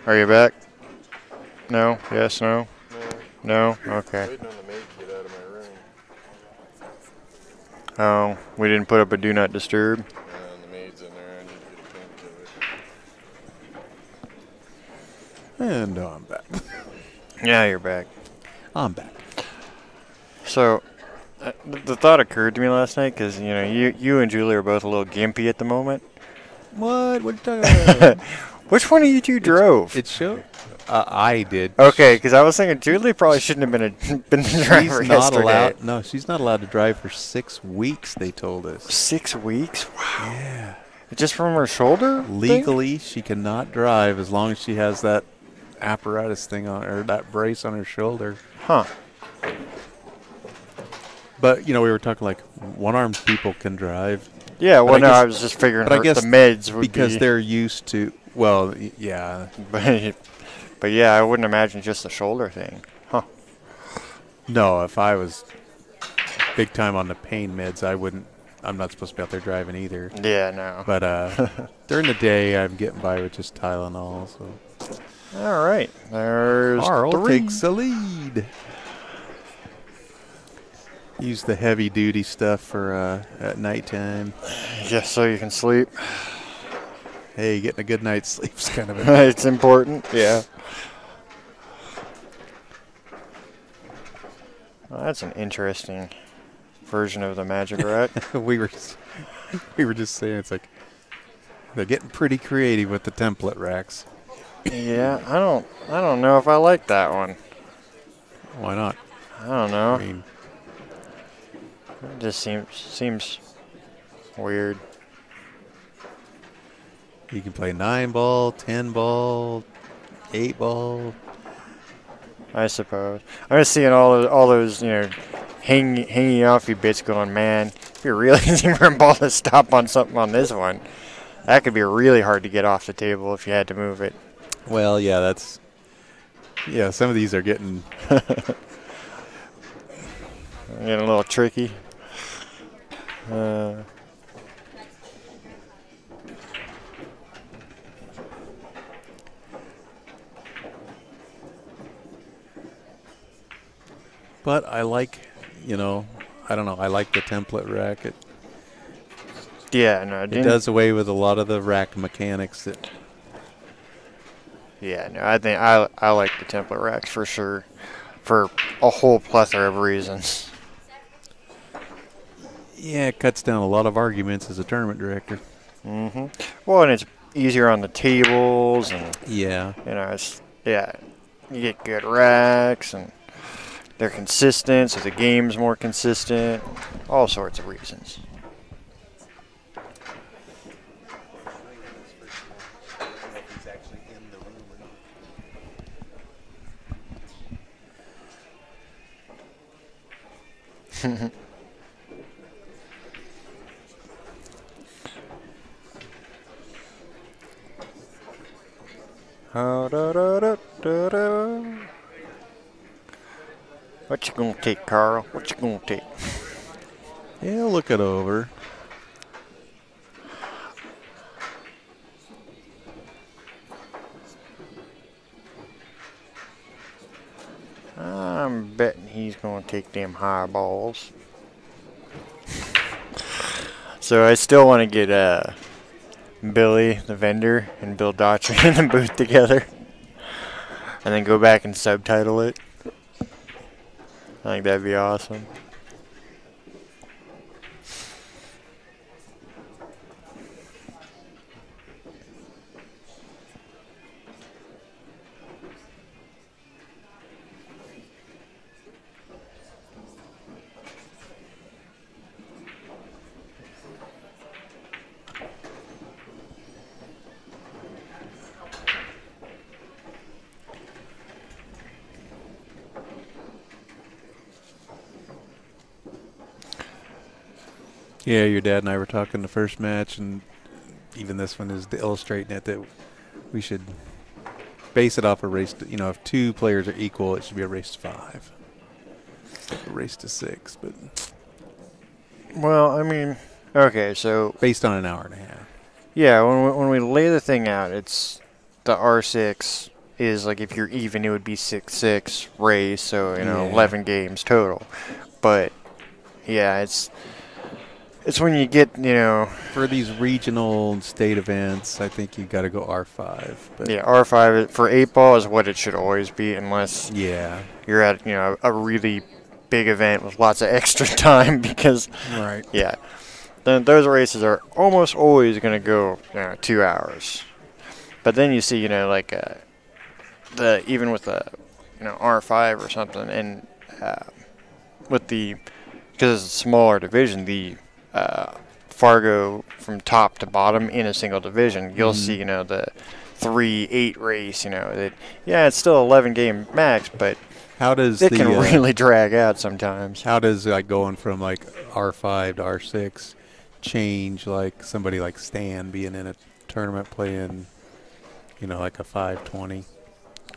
Are you back? No? Yes, no? No? Okay. Waiting on the maid to get out of my room. Oh, we didn't put up a do not disturb. And the maid's in there. I need to get a pink to it. And I'm back. Yeah, you're back. I'm back. So, the thought occurred to me last night because, you know, you and Julie are both a little gimpy at the moment. What? What are you talking about? Which one of you two drove? It showed. I did. Okay, because I was thinking Julie probably shouldn't have been the driver She's not yesterday. allowed. No, she's not allowed to drive for 6 weeks. They told us. 6 weeks? Wow. Yeah. Just from her shoulder? Legally, she cannot drive as long as she has that apparatus thing on, or that brace on her shoulder. Huh. But you know, we were talking like one-armed people can drive. Yeah. Well, no, guess, I was just figuring but I guess the meds would because be, they're used to. Well, yeah. But yeah, I wouldn't imagine just the shoulder thing. Huh. No, if I was big time on the pain meds, I wouldn't. I'm not supposed to be out there driving either. Yeah, no. But during the day, I'm getting by with just Tylenol. So. All right. There's Carl 3. takes the lead. Use the heavy duty stuff for at nighttime. Just so you can sleep. Hey, getting a good night's sleep's kind of It's important. Yeah. Well, that's an interesting version of the magic rack. we were just saying, it's like They're getting pretty creative with the template racks. Yeah, I don't know if I like that one. Why not? I don't know. I mean, It just seems weird. you can play 9-ball, 10-ball, 8-ball. I suppose. I'm just seeing all those hanging off you bits going, man. It'd be really easy for a ball to stop on something on this one. That could be really hard to get off the table if you had to move it. Well, yeah, some of these are getting Getting a little tricky. But I like, I don't know, I like the template rack. It does away with a lot of the rack mechanics that. Yeah, no, I think I like the template racks for sure, for a whole plethora of reasons. Yeah, it cuts down a lot of arguments as a tournament director. Mm-hmm. Well, and it's easier on the tables, and Yeah. You get good racks, and they're consistent, so the game's more consistent. All sorts of reasons. What you gonna take, Carl? What you gonna take? Yeah, look it over. I'm betting he's gonna take them high balls. So I still want to get Billy, the vendor, and Bill Daughtry in the booth together, and then go back and subtitle it. I think that'd be awesome. Yeah, your dad and I were talking the first match, and even this one is illustrating it, that we should base it off a race to, if 2 players are equal, it should be a race to 5. A race to 6, but. Well, I mean, okay, so. Based on an hour and a half. Yeah, when we lay the thing out, it's the R6 is like if you're even, it would be 6-6 race, so, 11 games total. But, yeah, it's when you get, For these regional and state events, I think you got to go R5. But yeah, R5 for 8-ball is what it should always be, unless you're at, a really big event with lots of extra time, because, right. Yeah, then those races are almost always going to go 2 hours. But then you see, even with the, R5 or something, and with the, because it's a smaller division, the Fargo from top to bottom in a single division, you'll see, the 3-8 race, it's still 11 game max, but how does it can really drag out sometimes. How does going from R5 to R6 change somebody like Stan being in a tournament playing, a 520?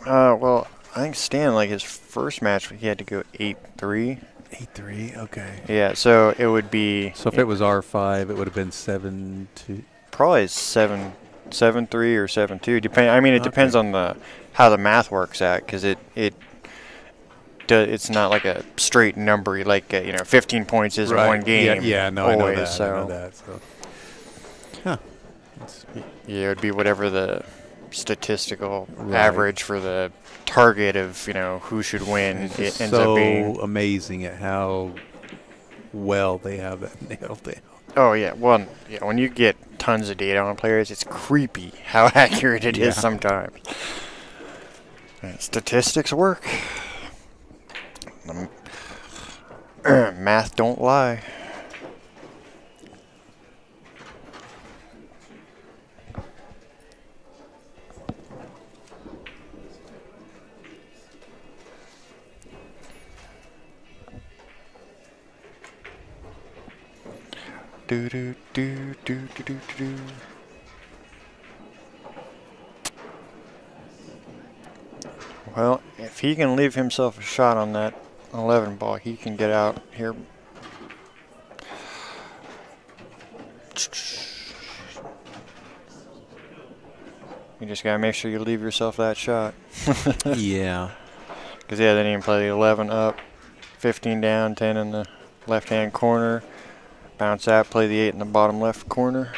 Well, I think Stan, his first match, he had to go 8-3. 8-3, okay. Yeah, so it would be. So if it was R5, it would have been 7-2. Probably 7-3 or 7-2. It depends on how the math works out, because it's not like a straight number, 15 points is right. one game. Yeah, no, always, I know that. Huh. Yeah, it would be whatever the statistical average for the target of who should win. It ends up being so amazing at how well they have that nailed down. Oh yeah, well, yeah. When you get tons of data on players. It's creepy how accurate it is sometimes. And statistics work. Math don't lie. Do do do do do do do. Well, if he can leave himself a shot on that 11 ball, he can get out here. You just gotta make sure you leave yourself that shot. Yeah. Because yeah, then you can play the 11 up, 15 down, 10 in the left-hand corner. Bounce out, play the 8 in the bottom left corner.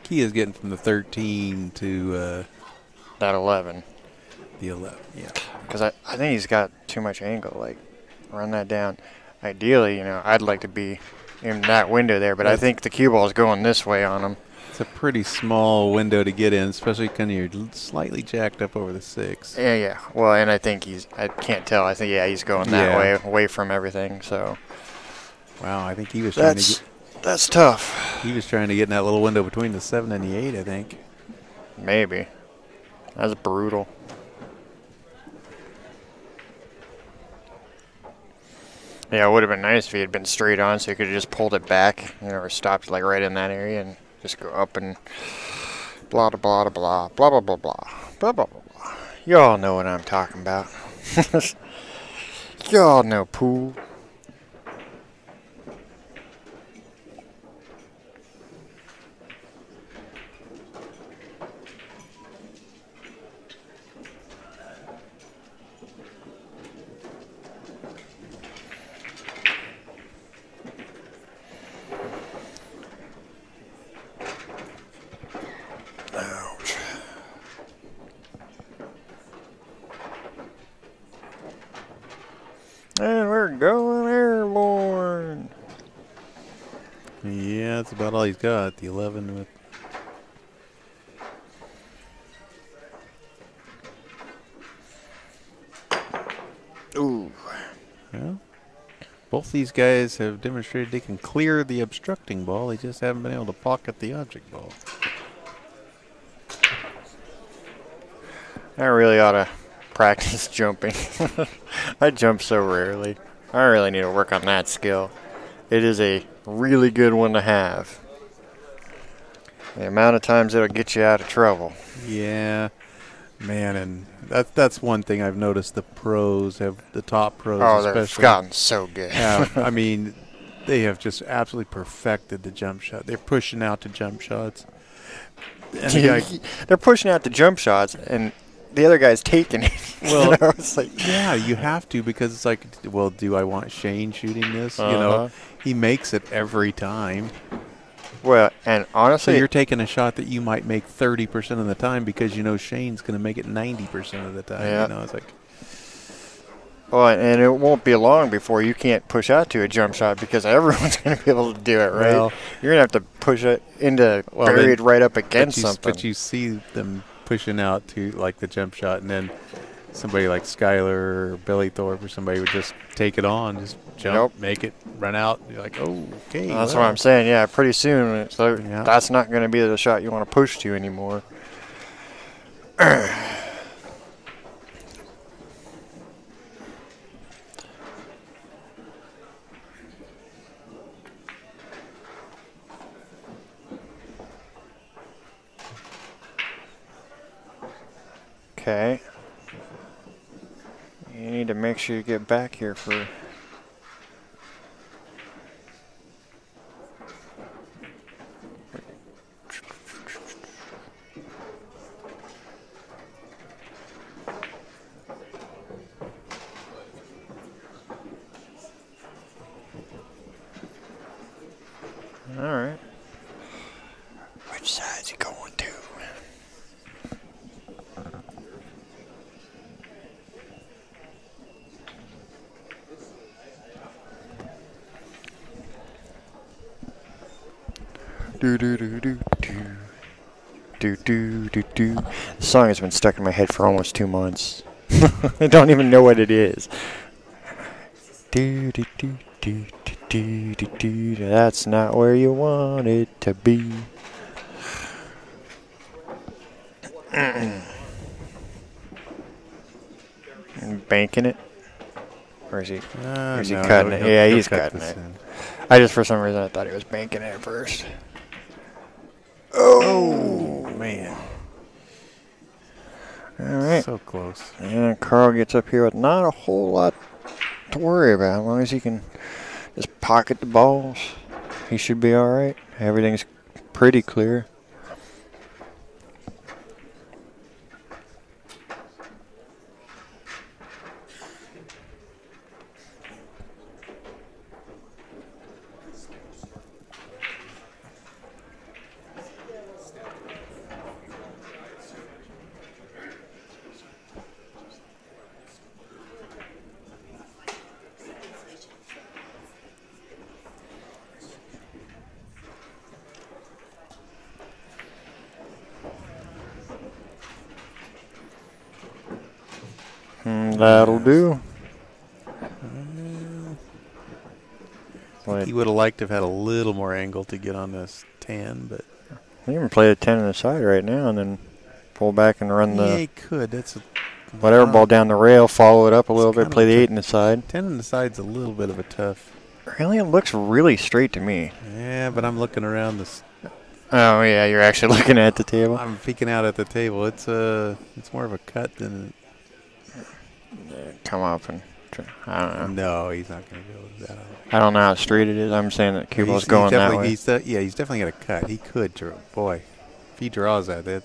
Key is getting from the 13 to that 11. the 11. Yeah. Because I think he's got too much angle. Like, run that down. Ideally, you know, I'd like to be in that window there, but I think the cue ball is going this way on him. It's a pretty small window to get in, especially when you're slightly jacked up over the 6. Yeah, yeah. Well, and I think I can't tell. I think, yeah, he's going that way, away from everything. So. Wow, I think he was trying to get. That's tough. He was trying to get in that little window between the 7 and the 8, I think. Maybe. That's brutal. Yeah, it would have been nice if he had been straight on, so he could have just pulled it back, you know, or stopped like right in that area and just go up and blah blah blah blah blah blah blah blah blah blah blah. Y'all know what I'm talking about. Y'all know pool. And we're going airborne. Yeah, that's about all he's got. The 11 with. Ooh. Well, both these guys have demonstrated they can clear the obstructing ball. They just haven't been able to pocket the object ball. I really ought to practice jumping. I jump so rarely. I really need to work on that skill. It is a really good one to have. The amount of times it'll get you out of trouble. Yeah, man, and that's one thing I've noticed. The pros have the top pros, Oh, they've especially. gotten so good. I mean, they have just absolutely perfected the jump shot. They're pushing out to jump shots. And the guy, they're pushing out the jump shots, and the other guy's taking it. Well, you know, it's like, yeah, you have to, because it's like, well, do I want Shane shooting this? You know, he makes it every time. Well, and honestly, So you're taking a shot that you might make 30% of the time because you know Shane's going to make it 90% of the time. Yeah. You know, it's like, well, and it won't be long before you can't push out to a jump shot because everyone's going to be able to do it, right? Well, you're going to have to push it into buried right up against something. But you see them pushing out to like the jump shot, and then somebody like Skyler or Billy Thorpe or somebody would just take it on, just jump, make it, run out. You're like, oh, okay. That's what I'm saying. Yeah, pretty soon, so Yeah. that's not going to be the shot you want to push to anymore. Okay. You need to make sure you get back here for... All right. Which side's he going to? Do do do do do. do do do do. The song has been stuck in my head for almost 2 months. I don't even know what it is. Do do do do do do do. That's not where you want it to be. Banking it, or is he? Or is he No, cutting it? Yeah, he'll he's cut cutting this it. in. I just, for some reason, I thought he was banking it at first. Oh, man. All right. So close. And Carl gets up here with not a whole lot to worry about. As long as he can just pocket the balls, he should be all right. Everything's pretty clear. That'll do. He would have liked to have had a little more angle to get on this 10, but You can play a 10 on the side right now and then pull back and run yeah, the he could. That's a whatever ball down the rail, follow it up a little It's bit, kind play of the a 8 on the side. 10 on the side's a little bit of a tough. Really, it looks really straight to me. Yeah, but I'm looking around this. Oh, yeah, you're actually looking at the table. I'm peeking out at the table. It's more of a cut than. Come up and try. I don't know. No, he's not going to go with that. I don't know how straight it is. I'm saying that cue ball's He's going that definitely- way. He's yeah, he's definitely got a cut. He could draw. Boy, if he draws that, Yep,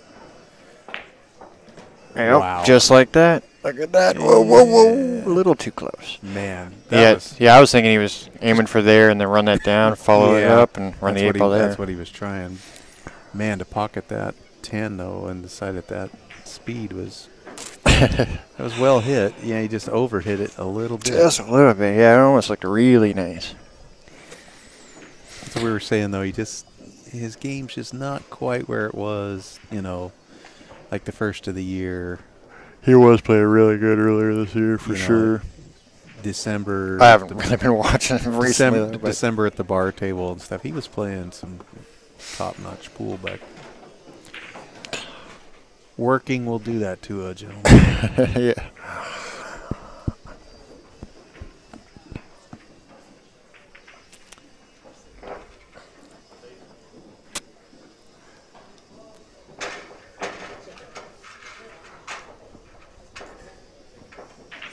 wow. just like that. Look at that. Whoa, whoa, whoa. A little too close. man. Yeah, I was thinking he was aiming for there and then run that down, follow it Yeah, up, and run the 8 ball there. That's what he was trying. Man, to pocket that 10 though and decide at that speed was that was well hit. Yeah, he just overhit it a little bit. Just a little bit. Yeah, it almost looked really nice. That's what we were saying though. His game's just not quite where it was. Like the first of the year. He was playing really good earlier this year, for You know, sure. December. I haven't really been watching him recently. though, but December at the bar table and stuff. He was playing some top-notch pool back. Working will do that to a gentleman. yeah.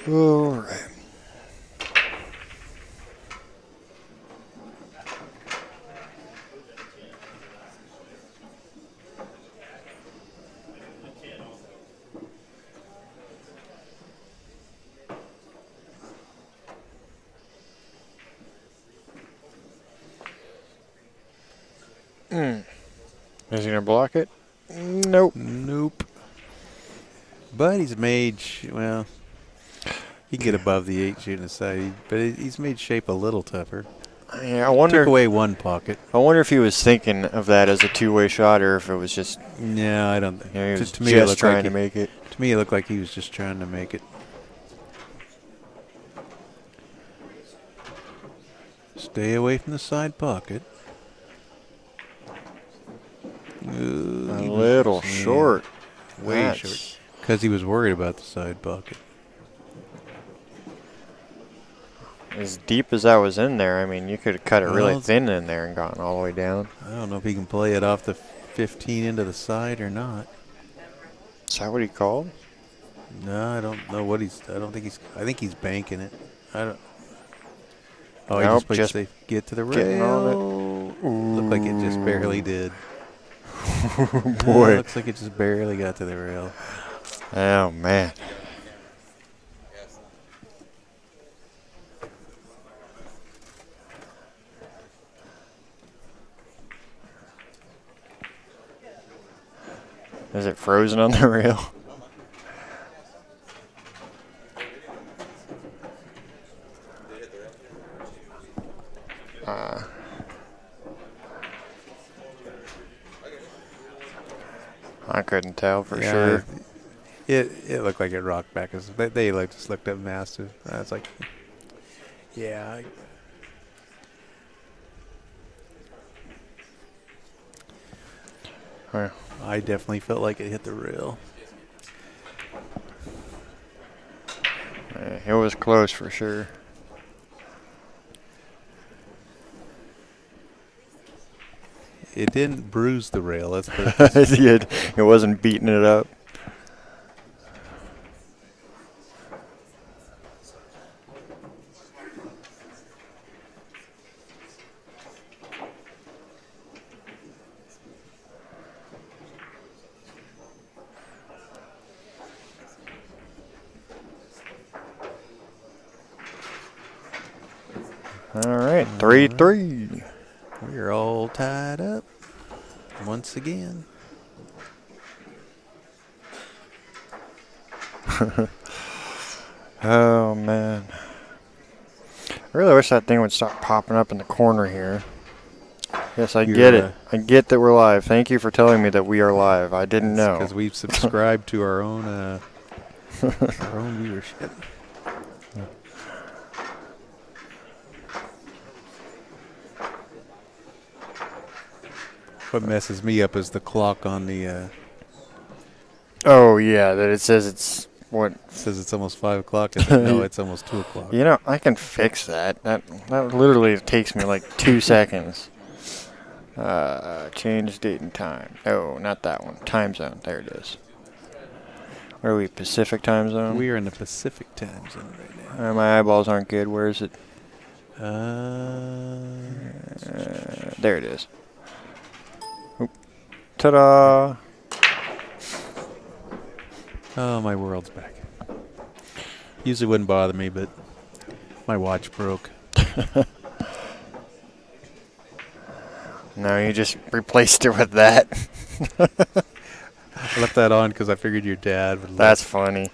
All right. Is he going to block it? Nope. Nope. But he's made, well, he can get above the 8 shooting aside, but he's made shape a little tougher. Yeah, I wonder. Took away one pocket. I wonder if he was thinking of that as a two-way shot, or if it was just. No, I don't. You know, he was To me, it just looked trying like to make it. To me, it looked like he was just trying to make it. Stay away from the side pocket. A little short. Way That's- short. Because he was worried about the side pocket. As deep as that was in there, I mean, you could have cut it really Well, thin in there and gotten all the way down. I don't know if he can play it off the 15 into the side or not. Is that what he called? No, I don't know what he's. I don't think he's. I think he's banking it. I don't. Oh, he Nope, just played just safe. Get to the getting on rail. Looked like it just barely did. Boy. Looks like it just barely got to the rail. Oh, man. Is it frozen on the rail? I couldn't tell for Yeah, sure. It looked like it rocked back. They like just looked at massive. I was like, yeah. I definitely felt like it hit the rail. It was close for sure. It didn't bruise the rail. Let's put it It wasn't beating it up. All right, 3-3. We're all tied up once again. Oh man, I really wish that thing would stop popping up in the corner here. Yes, I get it. I get that we're live. Thank you for telling me that we are live. I didn't know. Because we've subscribed to our own viewership. What messes me up is the clock on the. Oh yeah, that it says it's what? It says it's almost 5 o'clock. No, it's almost 2 o'clock. You know, I can fix that. That literally takes me like 2 seconds. Change date and time. Oh, not that one. Time zone. There it is. Where are we? Pacific time zone? We are in the Pacific time zone right now. My eyeballs aren't good. Where is it? There it is. Oop. Ta-da! Oh, my world's back. Usually wouldn't bother me, but my watch broke. No, you just replaced it with that. I left that on because I figured your dad would. That's funny.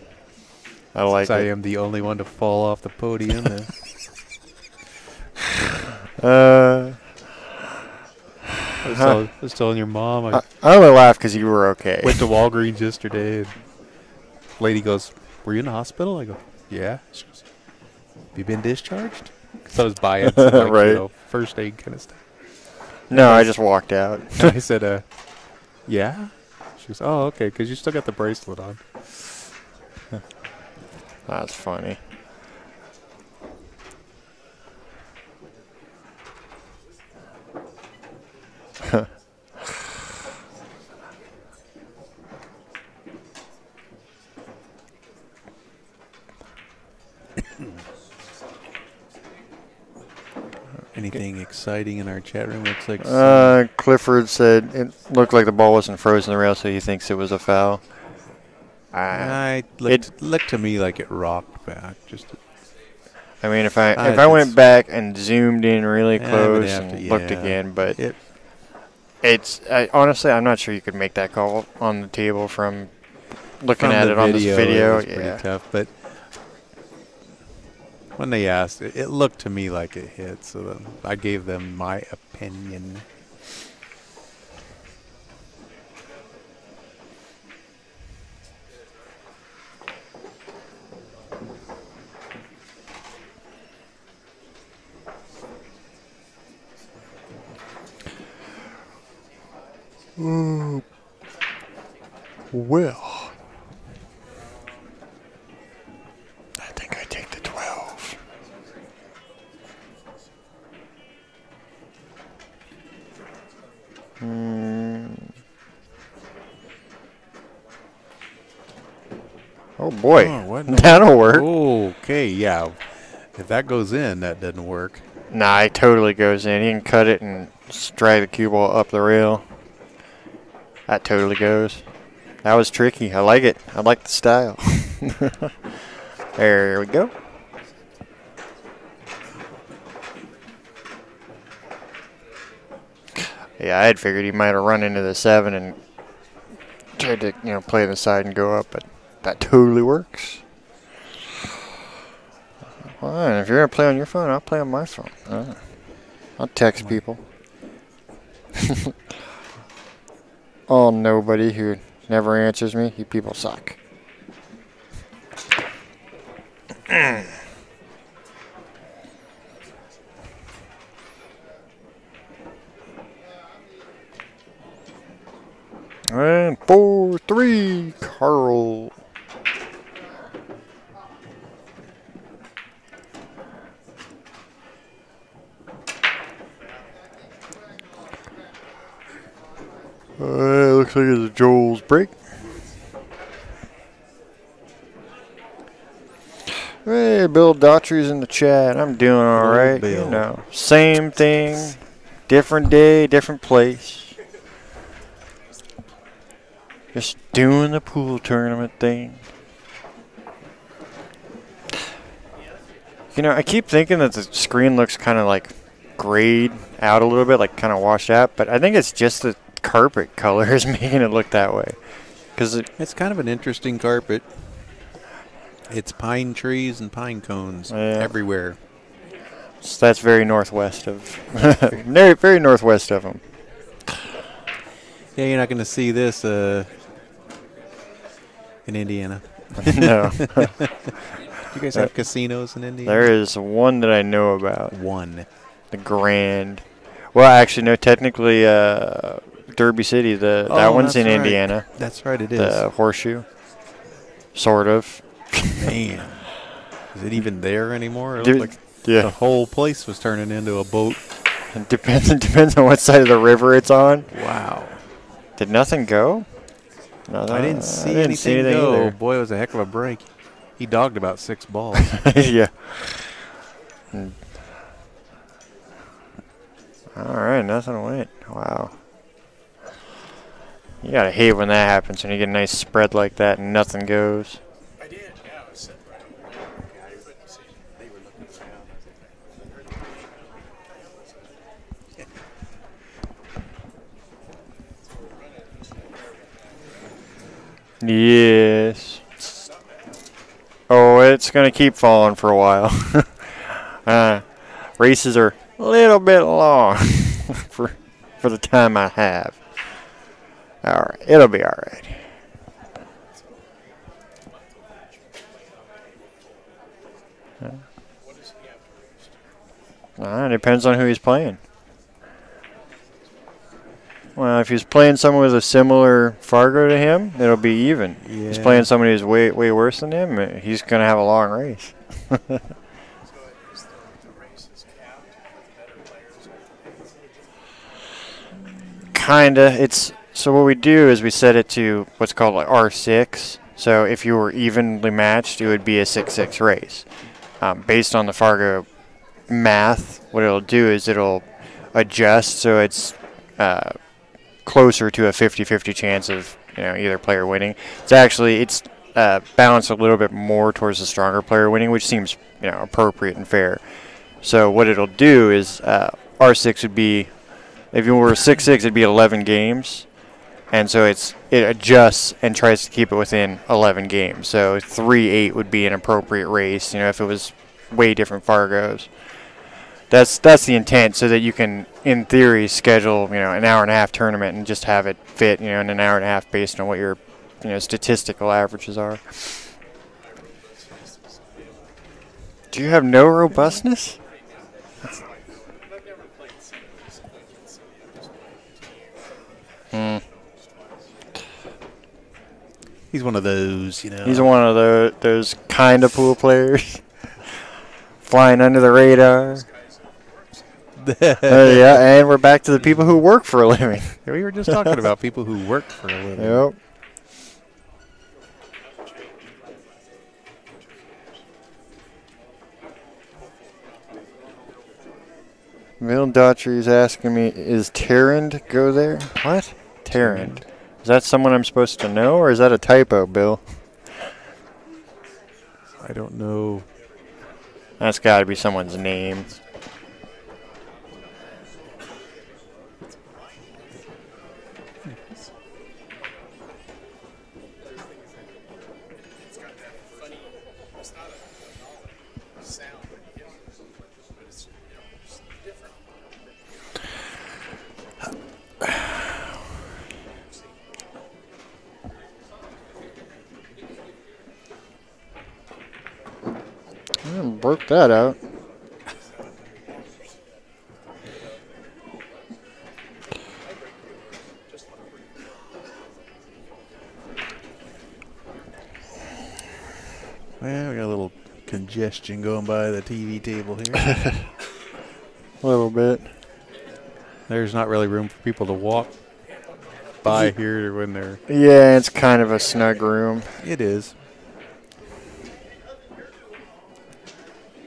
I like it. I am the only one to fall off the podium. I was telling your mom. I only laughed because you were okay. Went to Walgreens yesterday. And lady goes, "Were you in the hospital?" I go, "Yeah." She goes, "Have you been discharged?" Because I was buying some, like, right. First aid kind of stuff. No, I just walked out. I said, "Yeah." She goes, "Oh, okay, because you still got the bracelet on." That's funny. Anything exciting in our chat room? Looks like Clifford said it looked like the ball wasn't frozen in the rail, so he thinks it was a foul. Looked to me like it rocked back. I mean, if I went back and zoomed in really close and looked again, but honestly, I'm not sure you could make that call on the table from looking at it on this video. It was pretty tough, but when they asked, it looked to me like it hit, so I gave them my opinion. Well, I think I take the 12. Oh boy, that'll work. Okay, yeah. If that goes in, that doesn't work. Nah, it totally goes in. You can cut it and drag the cue ball up the rail. That totally goes. That was tricky. I like it. I like the style. There we go. Yeah, I had figured he might have run into the 7 and tried to, play the side and go up, but that totally works. Fine. If you're going to play on your phone, I'll play on my phone. I'll text people. Oh, nobody who never answers me. You people suck. And 4-3, Carl. Looks like it's a Joel's break. Hey, Bill Daughtry's in the chat. I'm doing all right. Bill. You know, same thing, different day, different place. Just doing the pool tournament thing. You know, I keep thinking that the screen looks kind of like grayed out a little bit, like kind of washed out, but I think it's just the carpet color is making it look that way. Because it's kind of an interesting carpet. It's pine trees and pine cones everywhere. So that's very northwest of, very, very northwest of them. Yeah, you're not going to see this in Indiana. No. You guys have casinos in Indiana? There is one that I know about. One. The Grand. Well, actually, no, technically, Derby City, that one's in Indiana. That's right, it is. The Horseshoe. Sort of. Man. Is it even there anymore? It looked like the whole place was turning into a boat. It depends on what side of the river it's on. Wow. Did nothing go? No, I didn't see anything go. Either. Boy, it was a heck of a break. He dogged about 6 balls. Yeah. All right, nothing went. Wow. You gotta hate when that happens, when you get a nice spread like that and nothing goes. I did, yeah. I was sitting right over there. I couldn't see. They were looking around. Yes. Oh, it's gonna keep falling for a while. Races are a little bit long for the time I have. All right, it'll be all right. It depends on who he's playing. Well, if he's playing someone with a similar Fargo to him, it'll be even. Yeah. If he's playing somebody who's way worse than him, he's going to have a long race. Kinda. So what we do is we set it to what's called like R6. So if you were evenly matched, it would be a 6-6 race. Based on the Fargo math, what it'll do is it'll adjust so it's closer to a 50-50 chance of either player winning. It's balanced a little bit more towards the stronger player winning, which seems appropriate and fair. So what it'll do is R6 would be, if you were 6-6, it'd be 11 games, and so it adjusts and tries to keep it within 11 games. So 3-8 would be an appropriate race, if it was way different Fargos. That's the intent, so that you can, in theory, schedule an hour-and-a-half tournament and just have it fit in an hour and a half based on what your statistical averages are. Do you have no robustness? He's one of those, He's one of those kind of pool players, flying under the radar. Yeah, and we're back to the people who work for a living. We were just talking about people who work for a living. Yep. Bill Daughtry's asking me, is Tarrant go there? What? Tarrant. Is that someone I'm supposed to know, or is that a typo, Bill? I don't know. That's got to be someone's name. broke that out. Well, we got a little congestion going by the TV table here. A little bit. There's not really room for people to walk by here when they're... Yeah, it's kind of a snug room. It is.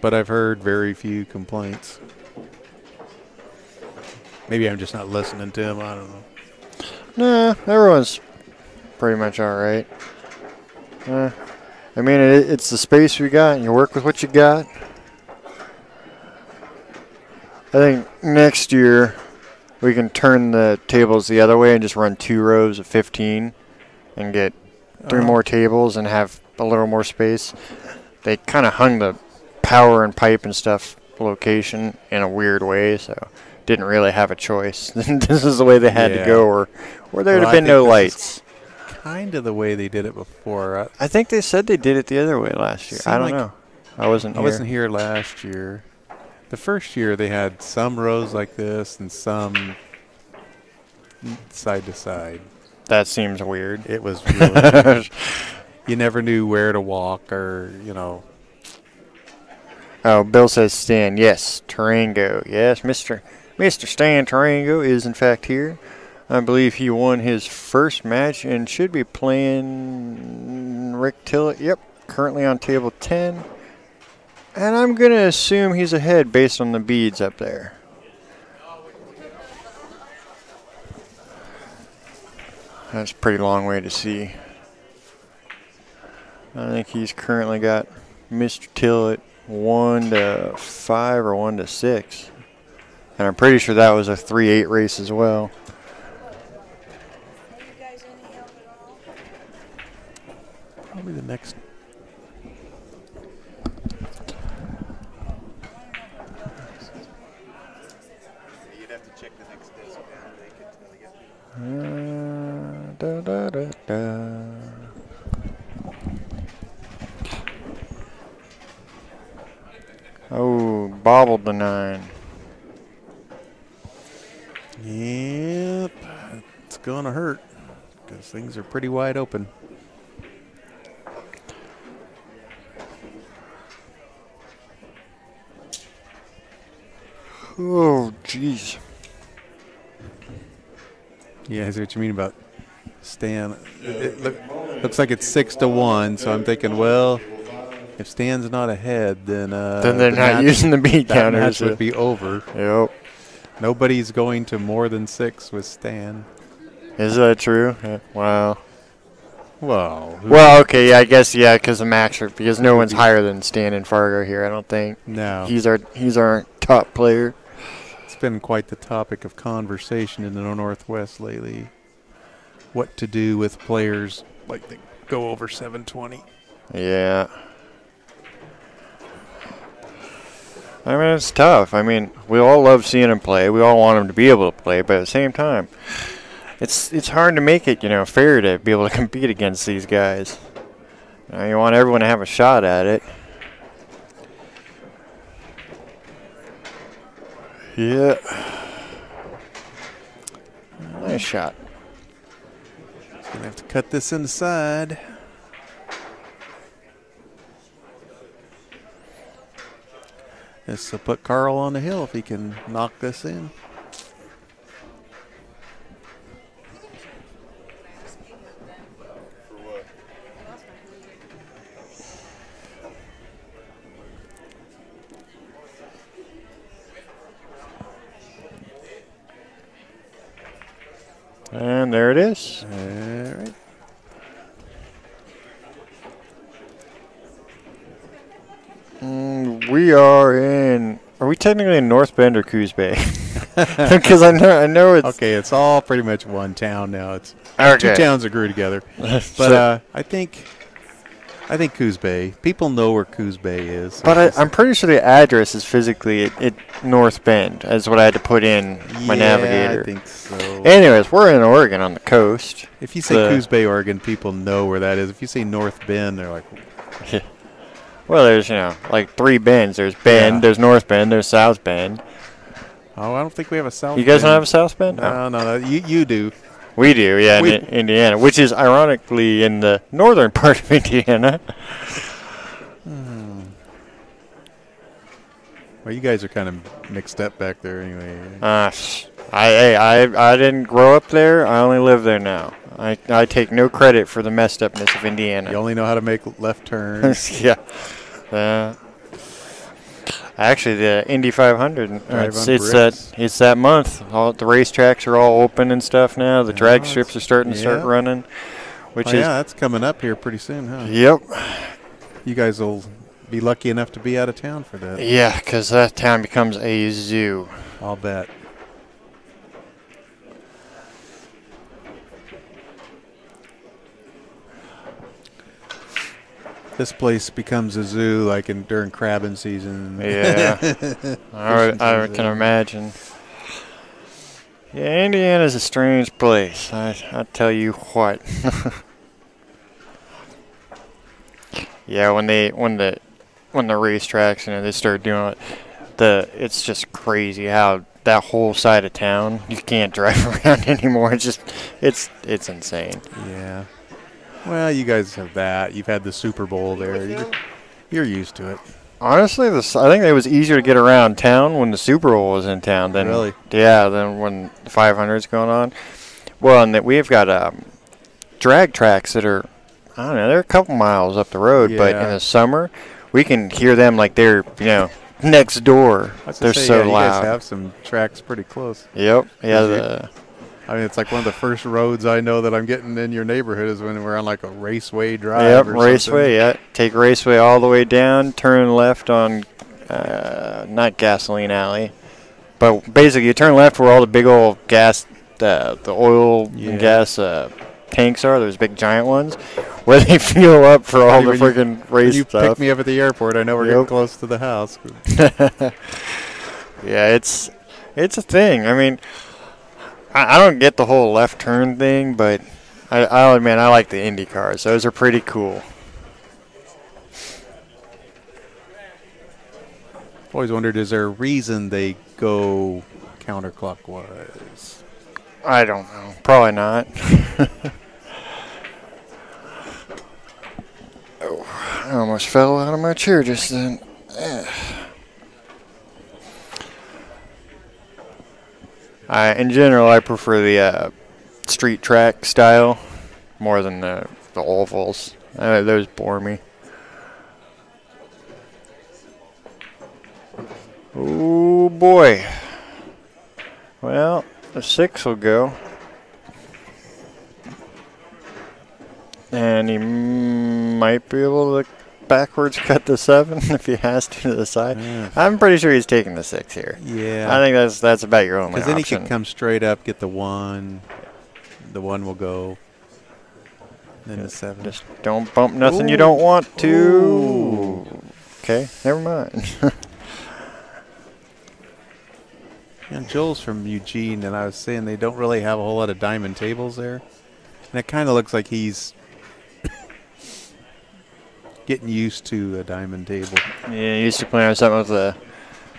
But I've heard very few complaints. Maybe I'm just not listening to them. I don't know. Nah, everyone's pretty much all right. I mean, it's the space we got, and you work with what you got. I think next year we can turn the tables the other way and just run 2 rows of 15 and get 3 more tables and have a little more space. They kind of hung the power and pipe and stuff location in a weird way, so didn't really have a choice. This is the way they had to go, or there'd have been no lights. Kind of the way they did it before. I think they said they did it the other way last year. I don't know. I wasn't here last year. The first year they had some rows like this and some side to side. That seems weird. It was really weird. You never knew where to walk or, you know. Oh, Bill says Stan. Yes, Tarango. Yes, Mr. Stan Tarango is in fact here. I believe he won his first match and should be playing Rick Tillett. Yep, currently on table 10. And I'm going to assume he's ahead based on the beads up there. That's a pretty long way to see. I think he's currently got Mr. Tillett 1-5 or 1-6. And I'm pretty sure that was a 3-8 race as well. Probably the next. You'd have to check the next desk down. Oh, bobbled the 9. Yep, it's gonna hurt because things are pretty wide open. Oh, jeez. Yeah, I see what you mean about Stan. It looks like it's 6-1, so I'm thinking, well, if Stan's not ahead, then they're not using the beat counters. That match would be over. Yep. Nobody's going to more than 6 with Stan. Is that true? Wow. Well, okay, yeah, I guess, yeah, because no one's higher than Stan and Fargo here, I don't think. No. He's our top player. It's been quite the topic of conversation in the Northwest lately. What to do with players like that go over 720. Yeah. I mean, it's tough. I mean, we all love seeing him play. We all want him to be able to play, but at the same time, it's hard to make it, fair to be able to compete against these guys. You want everyone to have a shot at it. Yeah. Nice shot. He's going to have to cut this in the side. This will put Carl on the hill if he can knock this in. And there it is. All right. We are in. Are we technically in North Bend or Coos Bay? Because I know it's. Okay, it's all pretty much one town now. It's okay. 2 towns that grew together. But I think Coos Bay. People know where Coos Bay is. But I'm pretty sure the address is physically at North Bend. That's what I had to put in my navigator. I think so. Anyways, we're in Oregon on the coast. If you say Coos Bay, Oregon, people know where that is. If you say North Bend, they're like. Well, there's, like 3 bends. There's Bend, Yeah. there's North Bend, there's South Bend. Oh, I don't think we have a South You guys Bend. don't have a South Bend? No, you do. We do, yeah, We- in Indiana, which is ironically in the northern part of Indiana. Well, you guys are kind of mixed up back there anyway. I didn't grow up there. I only live there now. I take no credit for the messed upness of Indiana. You only know how to make left turns. Yeah. Actually, the Indy 500, Drive on bricks. it's that month. All the racetracks are all open and stuff now. The drag strips are starting to start yeah. running, which Oh, is yeah, that's coming up here pretty soon, huh? yep. You guys will be lucky enough to be out of town for that. Yeah, because that town becomes a zoo. I'll bet. This place becomes a zoo like during crabbing season. Yeah, I can imagine. Yeah, Indiana's a strange place. I tell you what. Yeah, when the racetracks they start doing it, it's just crazy how that whole side of town you can't drive around anymore. It's insane. Yeah. Well, you guys have that. You've had the Super Bowl there. You're used to it. Honestly, I think it was easier to get around town when the Super Bowl was in town than Really? than when the 500's going on. Well, and that we've got drag tracks that are, I don't know, they're a couple miles up the road, but in Yeah. the summer we can hear them like they're next door. I was They're gonna say, so yeah, you loud. guys have some tracks pretty close. Yep. Yeah. Is it- I mean, it's like one of the first roads I know that I'm getting in your neighborhood is when we're on like a Raceway Drive. Yep. or Raceway. Yeah. Take Raceway all the way down. Turn left on not Gasoline Alley, but basically you turn left where all the big old gas, the oil Yeah. and gas tanks are. Those big giant ones where they fuel up for all the When you- freaking When race you stuff. pick me up at the airport, I know we're Yep. getting close to the house. Yeah, it's a thing. I mean, I don't get the whole left turn thing, but I'll admit I like the Indy cars. Those are pretty cool. Always wondered, is there a reason they go counterclockwise? I don't know. Probably not. Oh, I almost fell out of my chair just then. In general, I prefer the street track style more than the ovals. Those bore me. Oh boy. Well, the 6 will go. And he might be able to backwards cut the 7 if he has to the side. Yeah. I'm pretty sure he's taking the 6 here. Yeah. I think that's about your only Because option. then he could come straight up, get the 1. The 1 will go. Then the 7. Just don't bump nothing you Ooh. don't want to. Ooh. Okay, never mind. And Joel's from Eugene, and I was saying they don't really have a whole lot of diamond tables there. And it kind of looks like he's getting used to a diamond table. Yeah, you used to play on something with the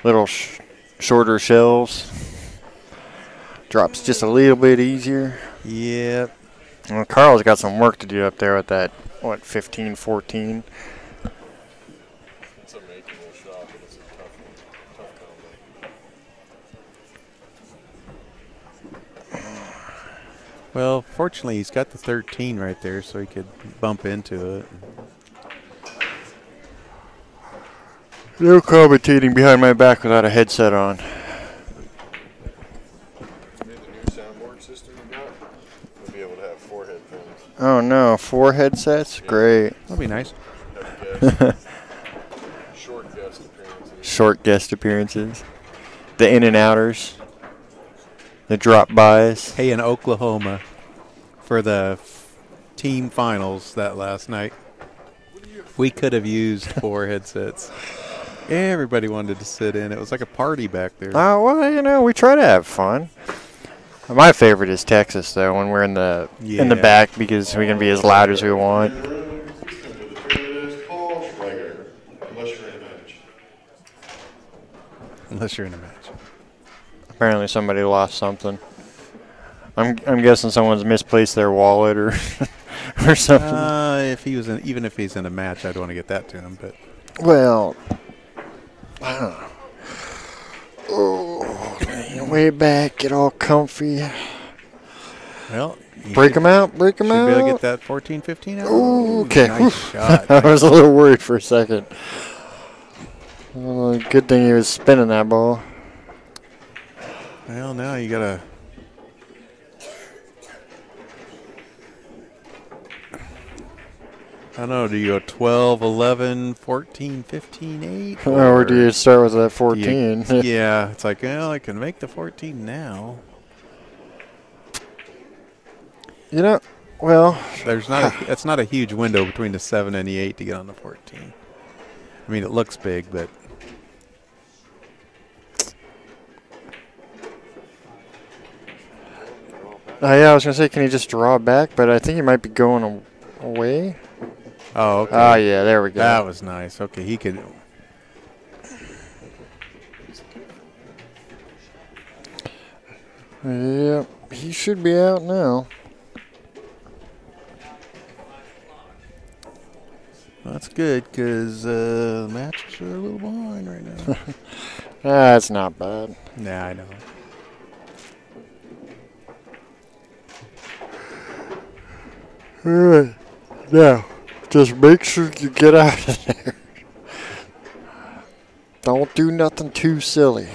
little shorter shelves. Drops just a little bit easier. Yep. Well, Carl's got some work to do up there with that, 15, 14. It's a making a shot, but it's a tough combo. Well, fortunately, he's got the 13 right there, so he could bump into it. No commentating behind my back without a headset on. The new soundboard system you got, you'll be able to have 4 headphones. Oh no, 4 headsets? Great. That'll be nice. Have short guest appearances. Short guest appearances. The in and outers. The drop bys. Hey, in Oklahoma, for the team finals that last night, we could have used 4 headsets. Everybody wanted to sit in. It was like a party back there. Oh, well, we try to have fun. My favorite is Texas, though, when we're in the Yeah. back because we can be as loud as we want. unless you're in a match. Apparently somebody lost something. I'm guessing someone's misplaced their wallet or or something. If he was even if he's in a match, I'd want to get that to him. But Well, I don't know. Oh, lay way back, get all comfy. well, you Break them out, break them should out. be able to get that 14-15 out. Ooh, okay. Nice shot. I was a little worried for a second. Good thing he was spinning that ball. Well, now you gotta. I don't know. Do you go 12, 11, 14, 15, 8? Or do you start with that do 14? you- yeah, it's like, well, I can make the 14 now. You know, well, There's not. That's not a huge window between the 7 and the 8 to get on the 14. I mean, it looks big, but yeah, I was going to say, can he just draw back? But I think he might be going away. oh, okay. Oh, yeah, there we go. That was nice. Okay, he could. Yeah, he should be out now. That's good because the matches are a little behind right now. That's not bad. Nah, I know. All right. Now, just make sure you get out of there. Don't do nothing too silly.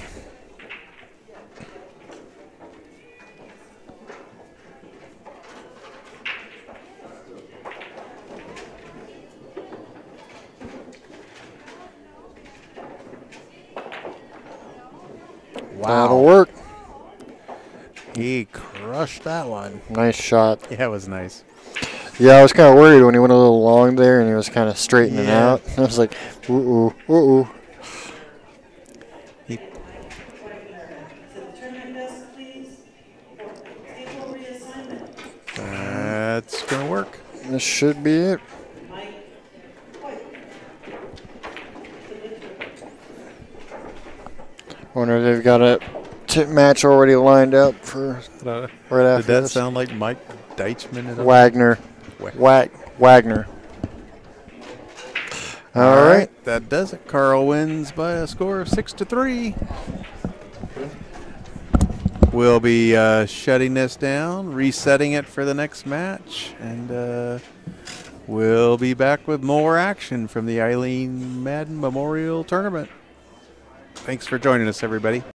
That'll work. He crushed that one. Nice shot. Yeah, it was nice. Yeah, I was kind of worried when he went a little long there and he was kind of straightening Yeah. out. I was like, ooh, ooh, ooh, ooh. He, that's gonna work. This should be it. Wonder if they've got a match already lined up for right after Did that this. sound like Mike Deichmann? At all? Wagner. Wagner. All right. That does it. Carl wins by a score of 6-3. We'll be shutting this down, resetting it for the next match, and we'll be back with more action from the Eileen Madden Memorial Tournament. Thanks for joining us, everybody.